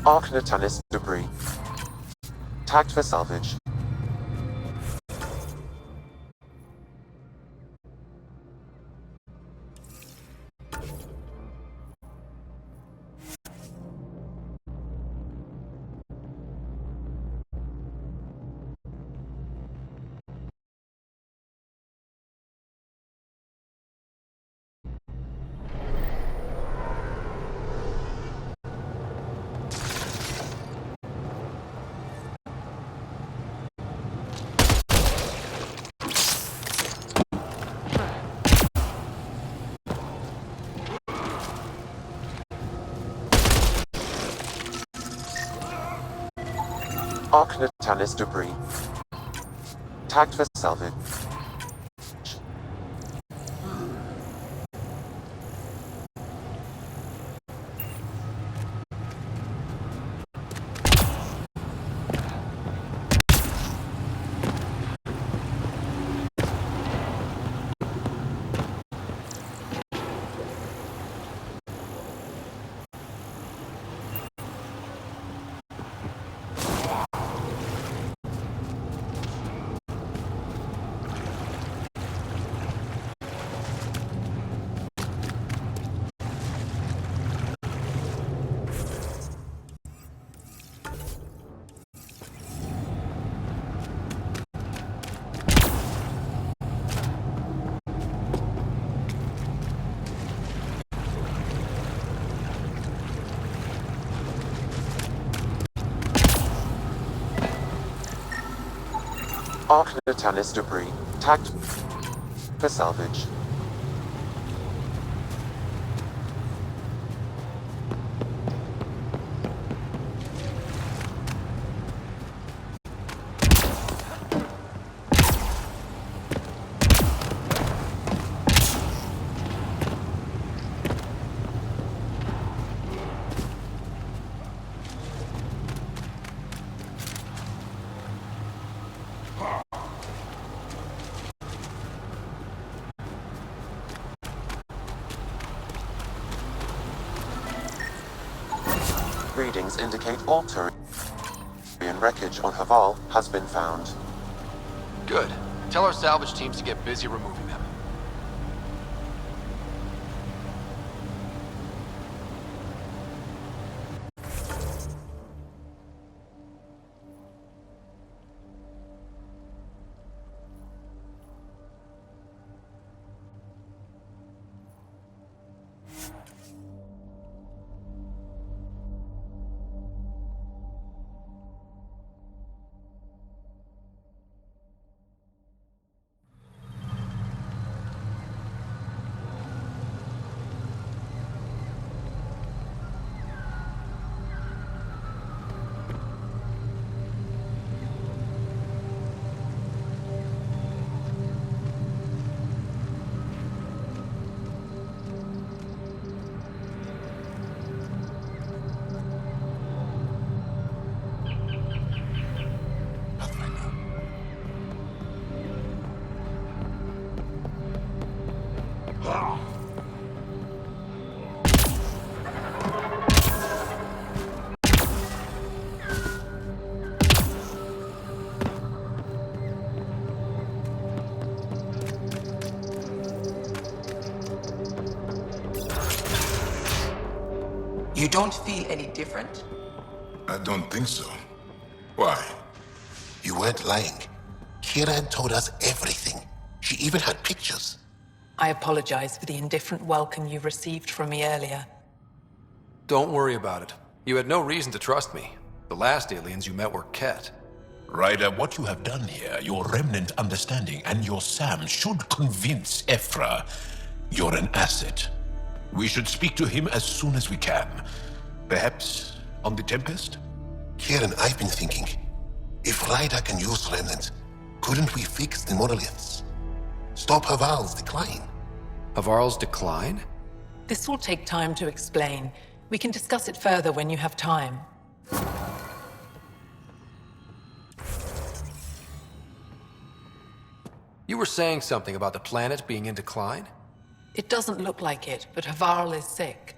Speaker 1: Archnatanis debris. Tagged for salvage. Archnatanis debris. Tagged for salvage. Archnatanis debris. Tagged for salvage. Readings indicate all Turian wreckage on Haval has been found.
Speaker 3: Good. Tell our salvage teams to get busy removing them.
Speaker 5: You don't feel any different?
Speaker 18: I don't think so. Why?
Speaker 4: You weren't lying. Kiran told us everything. She even had pictures.
Speaker 20: I apologize for the indifferent welcome you received from me earlier.
Speaker 3: Don't worry about it. You had no reason to trust me. The last aliens you met were Ket.
Speaker 18: Ryder, what you have done here, your remnant understanding and your SAM should convince Ephra you're an asset. We should speak to him as soon as we can. Perhaps on the Tempest?
Speaker 4: Kieran, I've been thinking. If Ryder can use remnant, couldn't we fix the monoliths? Stop Haval's decline?
Speaker 3: Havarl's decline?
Speaker 20: This will take time to explain. We can discuss it further when you have time.
Speaker 22: You were saying something about the planet being in decline?
Speaker 20: It doesn't look like it, but Havarl is sick.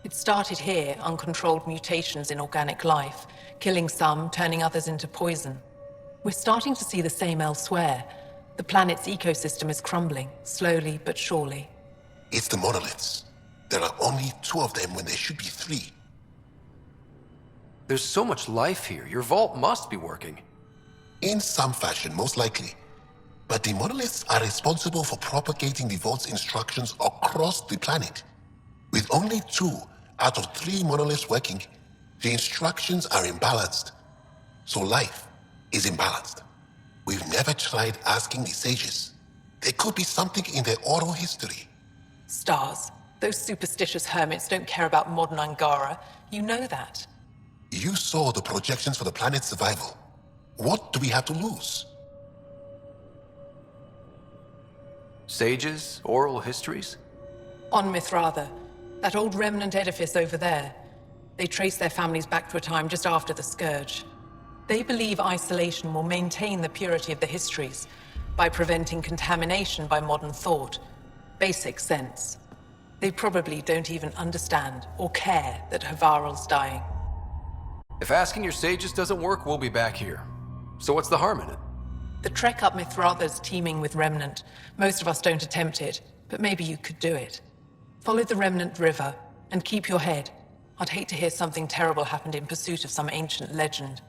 Speaker 20: It started here, uncontrolled mutations in organic life, killing some, turning others into poison. We're starting to see the same elsewhere. The planet's ecosystem is crumbling, slowly but surely.
Speaker 4: It's the monoliths. There are only 2 of them when there should be 3.
Speaker 22: There's so much life here. Your vault must be working.
Speaker 4: In some fashion, most likely. But the monoliths are responsible for propagating the vault's instructions across the planet. With only 2 out of 3 monoliths working, the instructions are imbalanced. So life is imbalanced. We've never tried asking the sages. There could be something in their oral history.
Speaker 20: Stars. Those superstitious hermits don't care about modern Angara. You know that.
Speaker 4: You saw the projections for the planet's survival. What do we have to lose?
Speaker 22: Sages? Oral histories?
Speaker 20: On Mithratha, that old remnant edifice over there. They trace their families back to a time just after the Scourge. They believe isolation will maintain the purity of the histories by preventing contamination by modern thought. Basic sense. They probably don't even understand or care that Havarl's dying.
Speaker 22: If asking your sages doesn't work, we'll be back here. So what's the harm in it?
Speaker 20: The trek up Mithratha's teeming with Remnant. Most of us don't attempt it, but maybe you could do it. Follow the Remnant River, and keep your head. I'd hate to hear something terrible happened in pursuit of some ancient legend.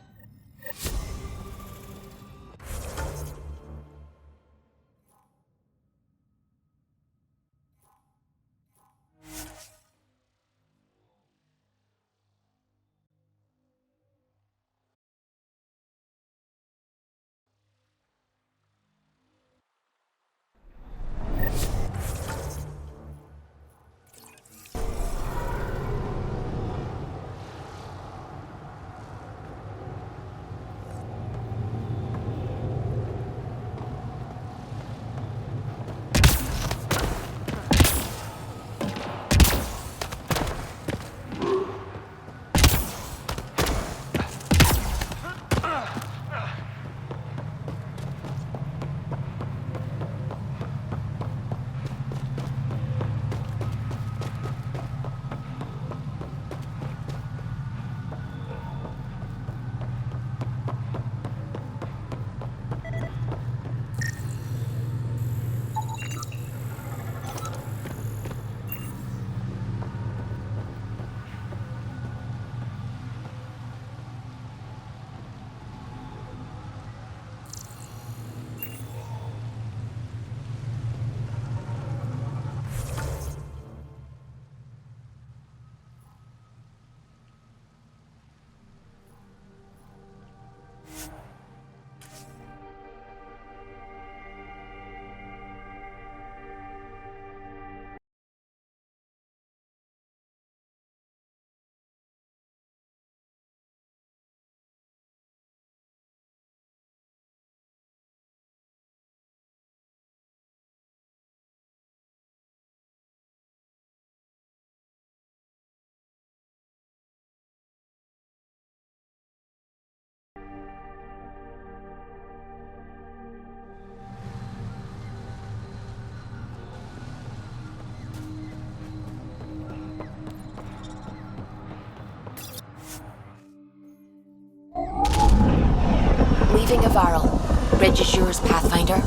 Speaker 10: Leaving Havarl. Bridge is yours, Pathfinder.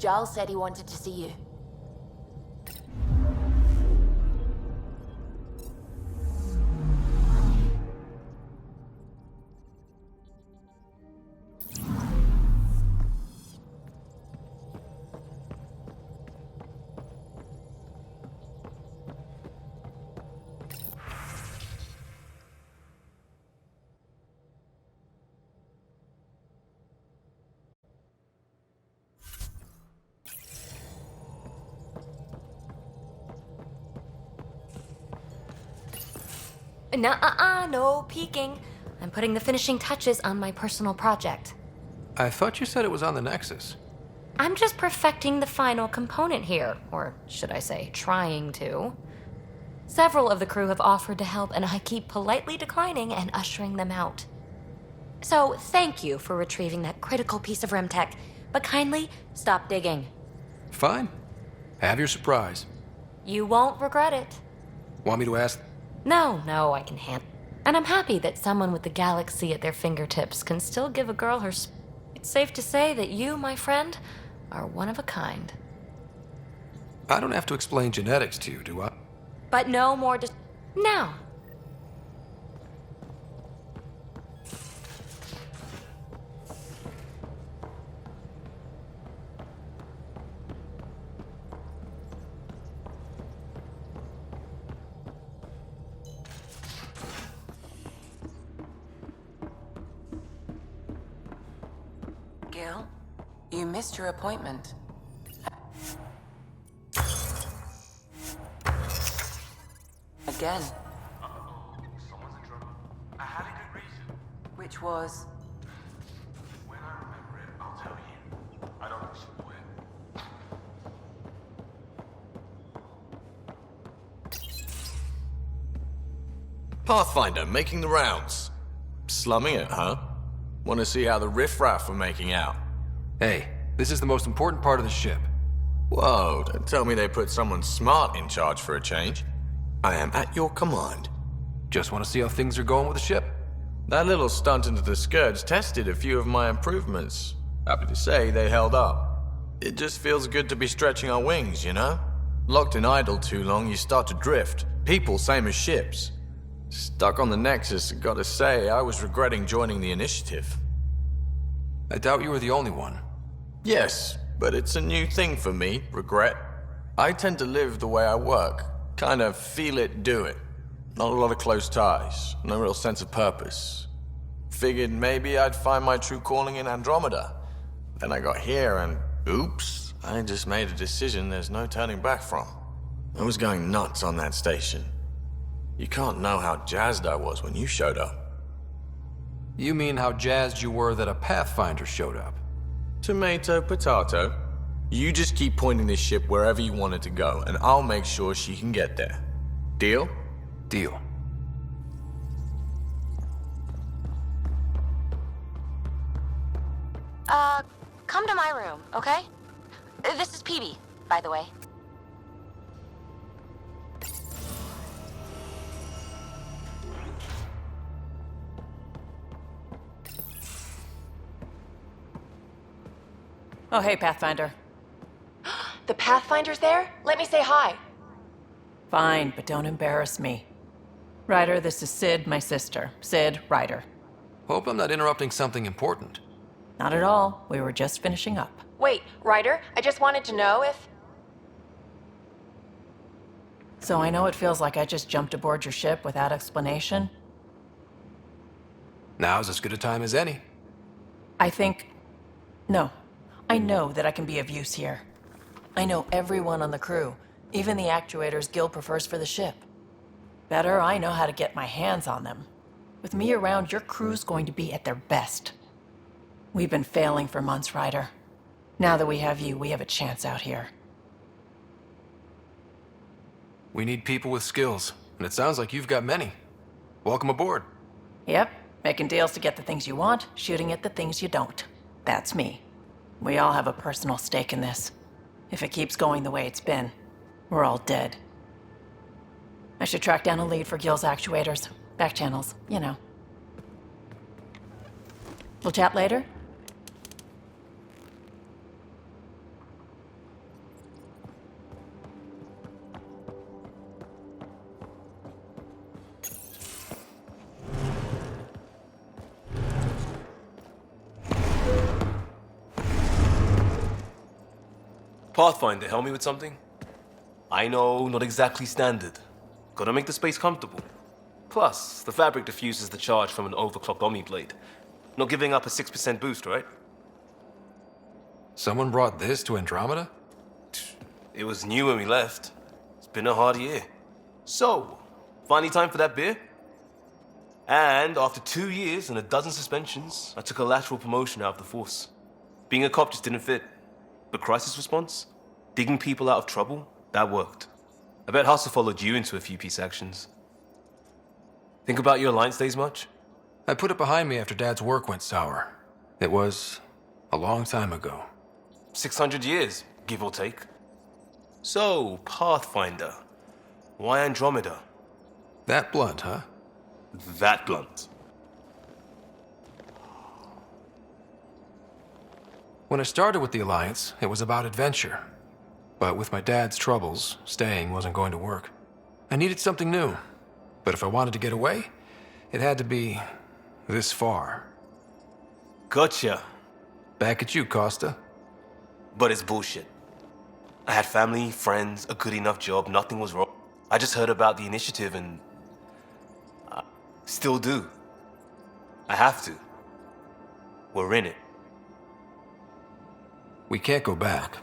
Speaker 10: Giles said he wanted to see you. Nuh-uh, no peeking. I'm putting the finishing touches on my personal project.
Speaker 3: I thought you said it was on the Nexus.
Speaker 10: I'm just perfecting the final component here, or should I say, trying to. Several of the crew have offered to help, and I keep politely declining and ushering them out. So, thank you for retrieving that critical piece of Remtech, but kindly stop digging.
Speaker 3: Fine. Have your surprise.
Speaker 10: You won't regret it.
Speaker 3: Want me to ask?
Speaker 10: No, I can handle. And I'm happy that someone with the galaxy at their fingertips can still give a girl her It's safe to say that you, my friend, are one of a kind.
Speaker 3: I don't have to explain genetics to you, do I?
Speaker 10: But no more now.
Speaker 5: Gil, you missed your appointment. Again.
Speaker 2: Someone's in trouble. I had a good reason.
Speaker 5: Which was?
Speaker 2: When I remember it, I'll tell you. I don't know where.
Speaker 12: Pathfinder, making the rounds. Slumming it, huh? Want to see how the riffraff are making out?
Speaker 3: Hey, this is the most important part of the ship.
Speaker 12: Whoa, don't tell me they put someone smart in charge for a change. I am at your command.
Speaker 3: Just want to see how things are going with the ship.
Speaker 12: That little stunt into the Scourge tested a few of my improvements. Happy to say they held up. It just feels good to be stretching our wings, you know? Locked in idle too long, you start to drift. People, same as ships. Stuck on the Nexus, gotta say, I was regretting joining the Initiative.
Speaker 3: I doubt you were the only one.
Speaker 12: Yes, but it's a new thing for me, regret. I tend to live the way I work. Kind of feel it, do it. Not a lot of close ties, no real sense of purpose. Figured maybe I'd find my true calling in Andromeda. Then I got here and, oops, I just made a decision there's no turning back from. I was going nuts on that station. You can't know how jazzed I was when you showed up.
Speaker 3: You mean how jazzed you were that a Pathfinder showed up?
Speaker 12: Tomato, potato. You just keep pointing this ship wherever you want it to go, and I'll make sure she can get there. Deal?
Speaker 3: Deal.
Speaker 10: Come to my room, okay? This is PB, by the way.
Speaker 20: Oh, hey, Pathfinder.
Speaker 9: The Pathfinder's there? Let me say hi.
Speaker 20: Fine, but don't embarrass me. Ryder, this is Sid, my sister. Sid, Ryder.
Speaker 3: Hope I'm not interrupting something important.
Speaker 20: Not at all. We were just finishing up.
Speaker 9: Wait, Ryder, I just wanted to know if...
Speaker 20: So I know it feels like I just jumped aboard your ship without explanation.
Speaker 3: Now's as good a time as any.
Speaker 20: No. I know that I can be of use here. I know everyone on the crew, even the actuators Gil prefers for the ship. Better, I know how to get my hands on them. With me around, your crew's going to be at their best. We've been failing for months, Ryder. Now that we have you, we have a chance out here.
Speaker 3: We need people with skills, and it sounds like you've got many. Welcome aboard.
Speaker 20: Yep, making deals to get the things you want, shooting at the things you don't. That's me. We all have a personal stake in this. If it keeps going the way it's been, we're all dead. I should track down a lead for Gil's actuators. Back channels, you know. We'll chat later?
Speaker 14: Pathfinder, help me with something? I know, not exactly standard. Gotta make the space comfortable. Plus, the fabric diffuses the charge from an overclocked Omniblade. Not giving up a 6% boost, right?
Speaker 22: Someone brought this to Andromeda?
Speaker 14: It was new when we left. It's been a hard year. So, finally time for that beer? And after 2 years and a dozen suspensions, I took a lateral promotion out of the force. Being a cop just didn't fit. But crisis response? Digging people out of trouble? That worked. I bet Hustle followed you into a few peace actions. Think about your Alliance days much?
Speaker 22: I put it behind me after Dad's work went sour. It was a long time ago.
Speaker 14: 600 years, give or take. So, Pathfinder. Why Andromeda?
Speaker 22: That blunt, huh?
Speaker 14: That blunt.
Speaker 22: When I started with the Alliance, it was about adventure. But with my dad's troubles, staying wasn't going to work. I needed something new. But if I wanted to get away, it had to be this far.
Speaker 14: Gotcha.
Speaker 22: Back at you, Costa.
Speaker 14: But it's bullshit. I had family, friends, a good enough job, nothing was wrong. I just heard about the initiative and... I still do. I have to. We're in it.
Speaker 22: We can't go back.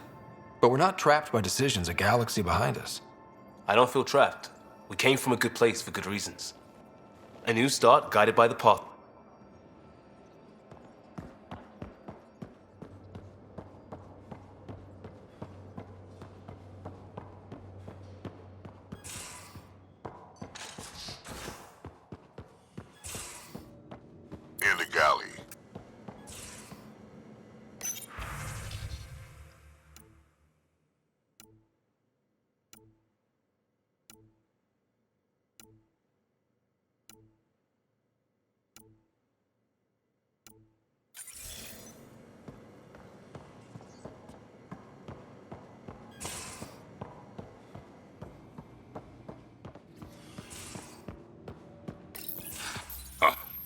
Speaker 22: But we're not trapped by decisions a galaxy behind us.
Speaker 14: I don't feel trapped. We came from a good place for good reasons. A new start guided by the path.
Speaker 21: In the galley.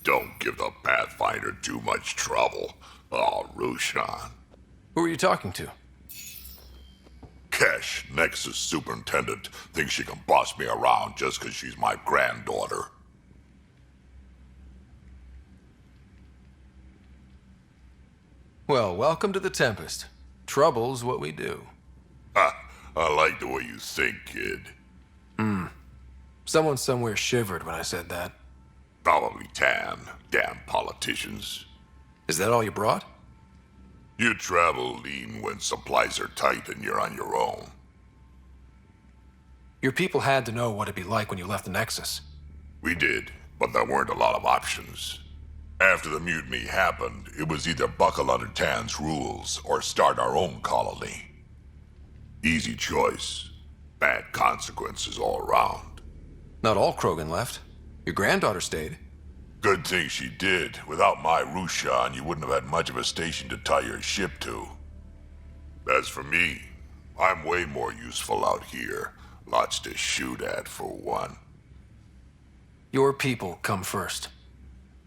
Speaker 21: Don't give the Pathfinder too much trouble. Oh, Rushan.
Speaker 22: Who are you talking to?
Speaker 21: Kesh, Nexus Superintendent, thinks she can boss me around just because she's my granddaughter.
Speaker 22: Well, welcome to the Tempest. Trouble's what we do.
Speaker 21: Ha! I like the way you think, kid.
Speaker 22: Someone somewhere shivered when I said that.
Speaker 21: Probably Tan. Damn politicians.
Speaker 22: Is that all you brought?
Speaker 21: You travel lean when supplies are tight and you're on your own.
Speaker 22: Your people had to know what it'd be like when you left the Nexus.
Speaker 21: We did, but there weren't a lot of options. After the mutiny happened, it was either buckle under Tan's rules or start our own colony. Easy choice. Bad consequences all around.
Speaker 22: Not all Krogan left. Your granddaughter stayed.
Speaker 21: Good thing she did. Without my Rushan, you wouldn't have had much of a station to tie your ship to. As for me, I'm way more useful out here. Lots to shoot at, for one.
Speaker 22: Your people come first.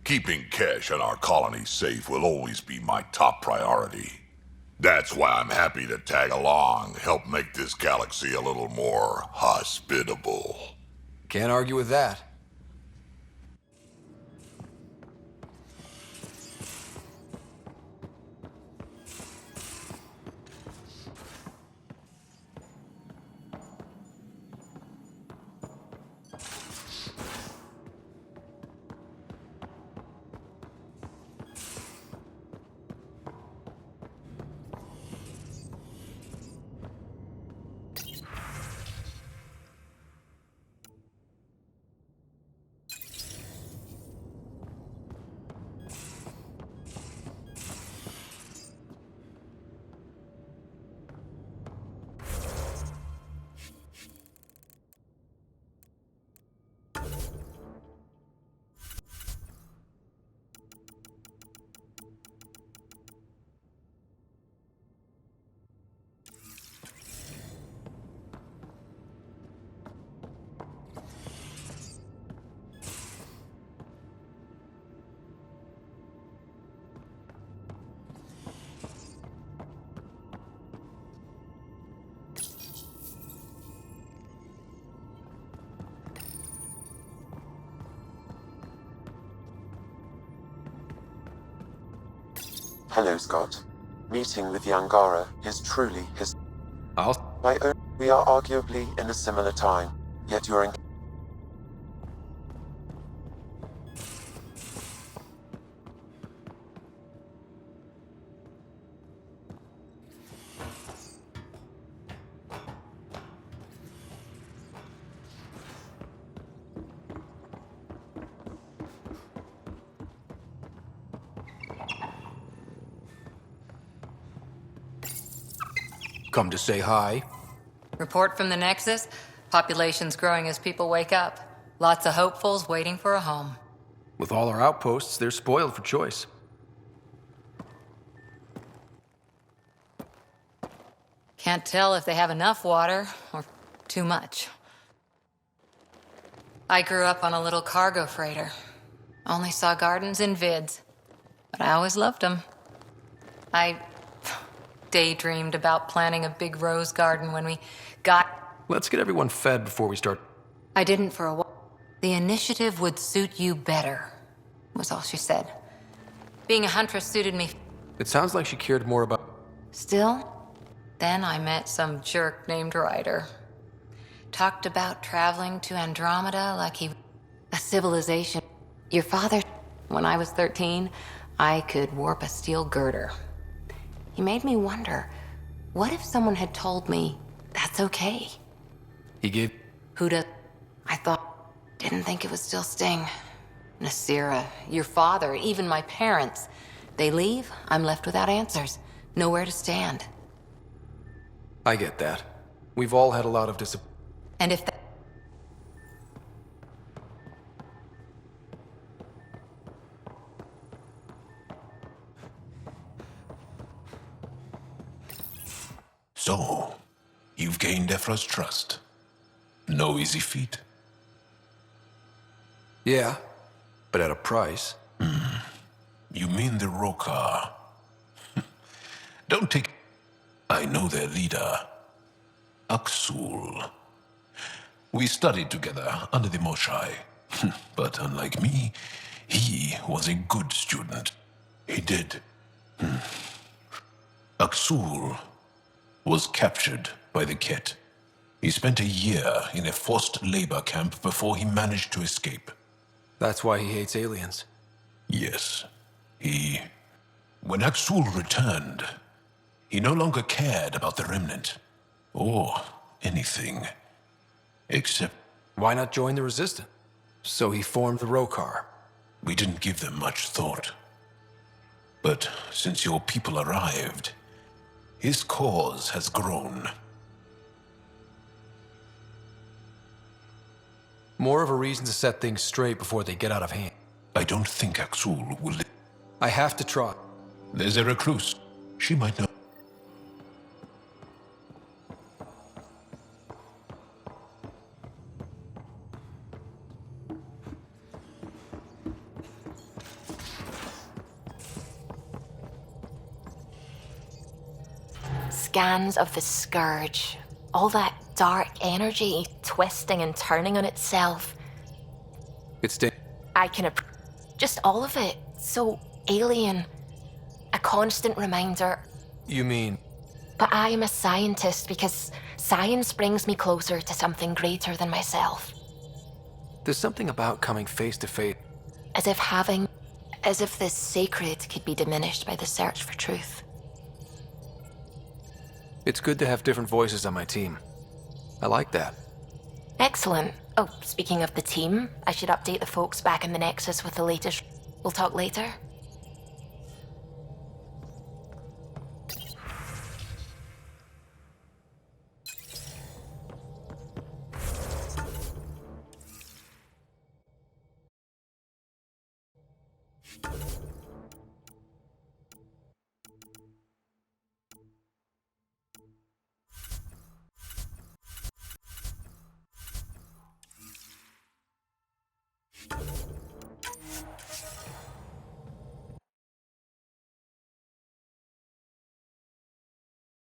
Speaker 21: Keeping Kesh and our colony safe will always be my top priority. That's why I'm happy to tag along, help make this galaxy a little more hospitable.
Speaker 22: Can't argue with that.
Speaker 1: Hello, Scott. Meeting with Yangara is truly his.
Speaker 22: I'll.
Speaker 1: We are arguably in a similar time, yet you're in.
Speaker 22: Come to say hi.
Speaker 10: Report from the Nexus. Population's growing as people wake up. Lots of hopefuls waiting for a home.
Speaker 22: With all our outposts, they're spoiled for choice.
Speaker 10: Can't tell if they have enough water or too much. I grew up on a little cargo freighter. Only saw gardens in vids, but I always loved them. I daydreamed about planting a big rose garden when we got...
Speaker 22: Let's get everyone fed before we start.
Speaker 10: I didn't for a while. The initiative would suit you better, was all she said. Being a huntress suited me.
Speaker 22: It sounds like she cared more about...
Speaker 10: Still, then I met some jerk named Ryder. Talked about traveling to Andromeda like he... a civilization. Your father... When I was 13, I could warp a steel girder. He made me wonder, what if someone had told me that's okay?
Speaker 22: He gave...
Speaker 10: Who does... I thought... Didn't think it would still sting. Nasira, your father, even my parents. They leave, I'm left without answers. Nowhere to stand.
Speaker 22: I get that. We've all had a lot of
Speaker 10: And if
Speaker 18: So, you've gained Ephra's trust. No easy feat.
Speaker 22: Yeah, but at a price.
Speaker 18: You mean the Roka? Don't take... I know their leader, Aksul. We studied together under the Moshai. But unlike me, he was a good student. He did. Aksul was captured by the Ket. He spent a year in a forced labor camp before he managed to escape.
Speaker 22: That's why he hates aliens.
Speaker 18: Yes. When Aksul returned, he no longer cared about the Remnant. Or anything. Except...
Speaker 22: Why not join the Resistance? So he formed the Rokar.
Speaker 18: We didn't give them much thought. But since your people arrived, his cause has grown.
Speaker 22: More of a reason to set things straight before they get out of hand.
Speaker 18: I don't think Aksul will...
Speaker 22: I have to try.
Speaker 18: There's a recluse. She might know.
Speaker 10: Scans of the Scourge. All that dark energy twisting and turning on itself.
Speaker 22: It's
Speaker 10: I can just all of it. So alien. A constant reminder.
Speaker 22: You mean?
Speaker 10: But I am a scientist because science brings me closer to something greater than myself.
Speaker 22: There's something about coming face to face.
Speaker 10: As if this sacred could be diminished by the search for truth.
Speaker 22: It's good to have different voices on my team. I like that.
Speaker 10: Excellent. Oh, speaking of the team, I should update the folks back in the Nexus with the latest. We'll talk later.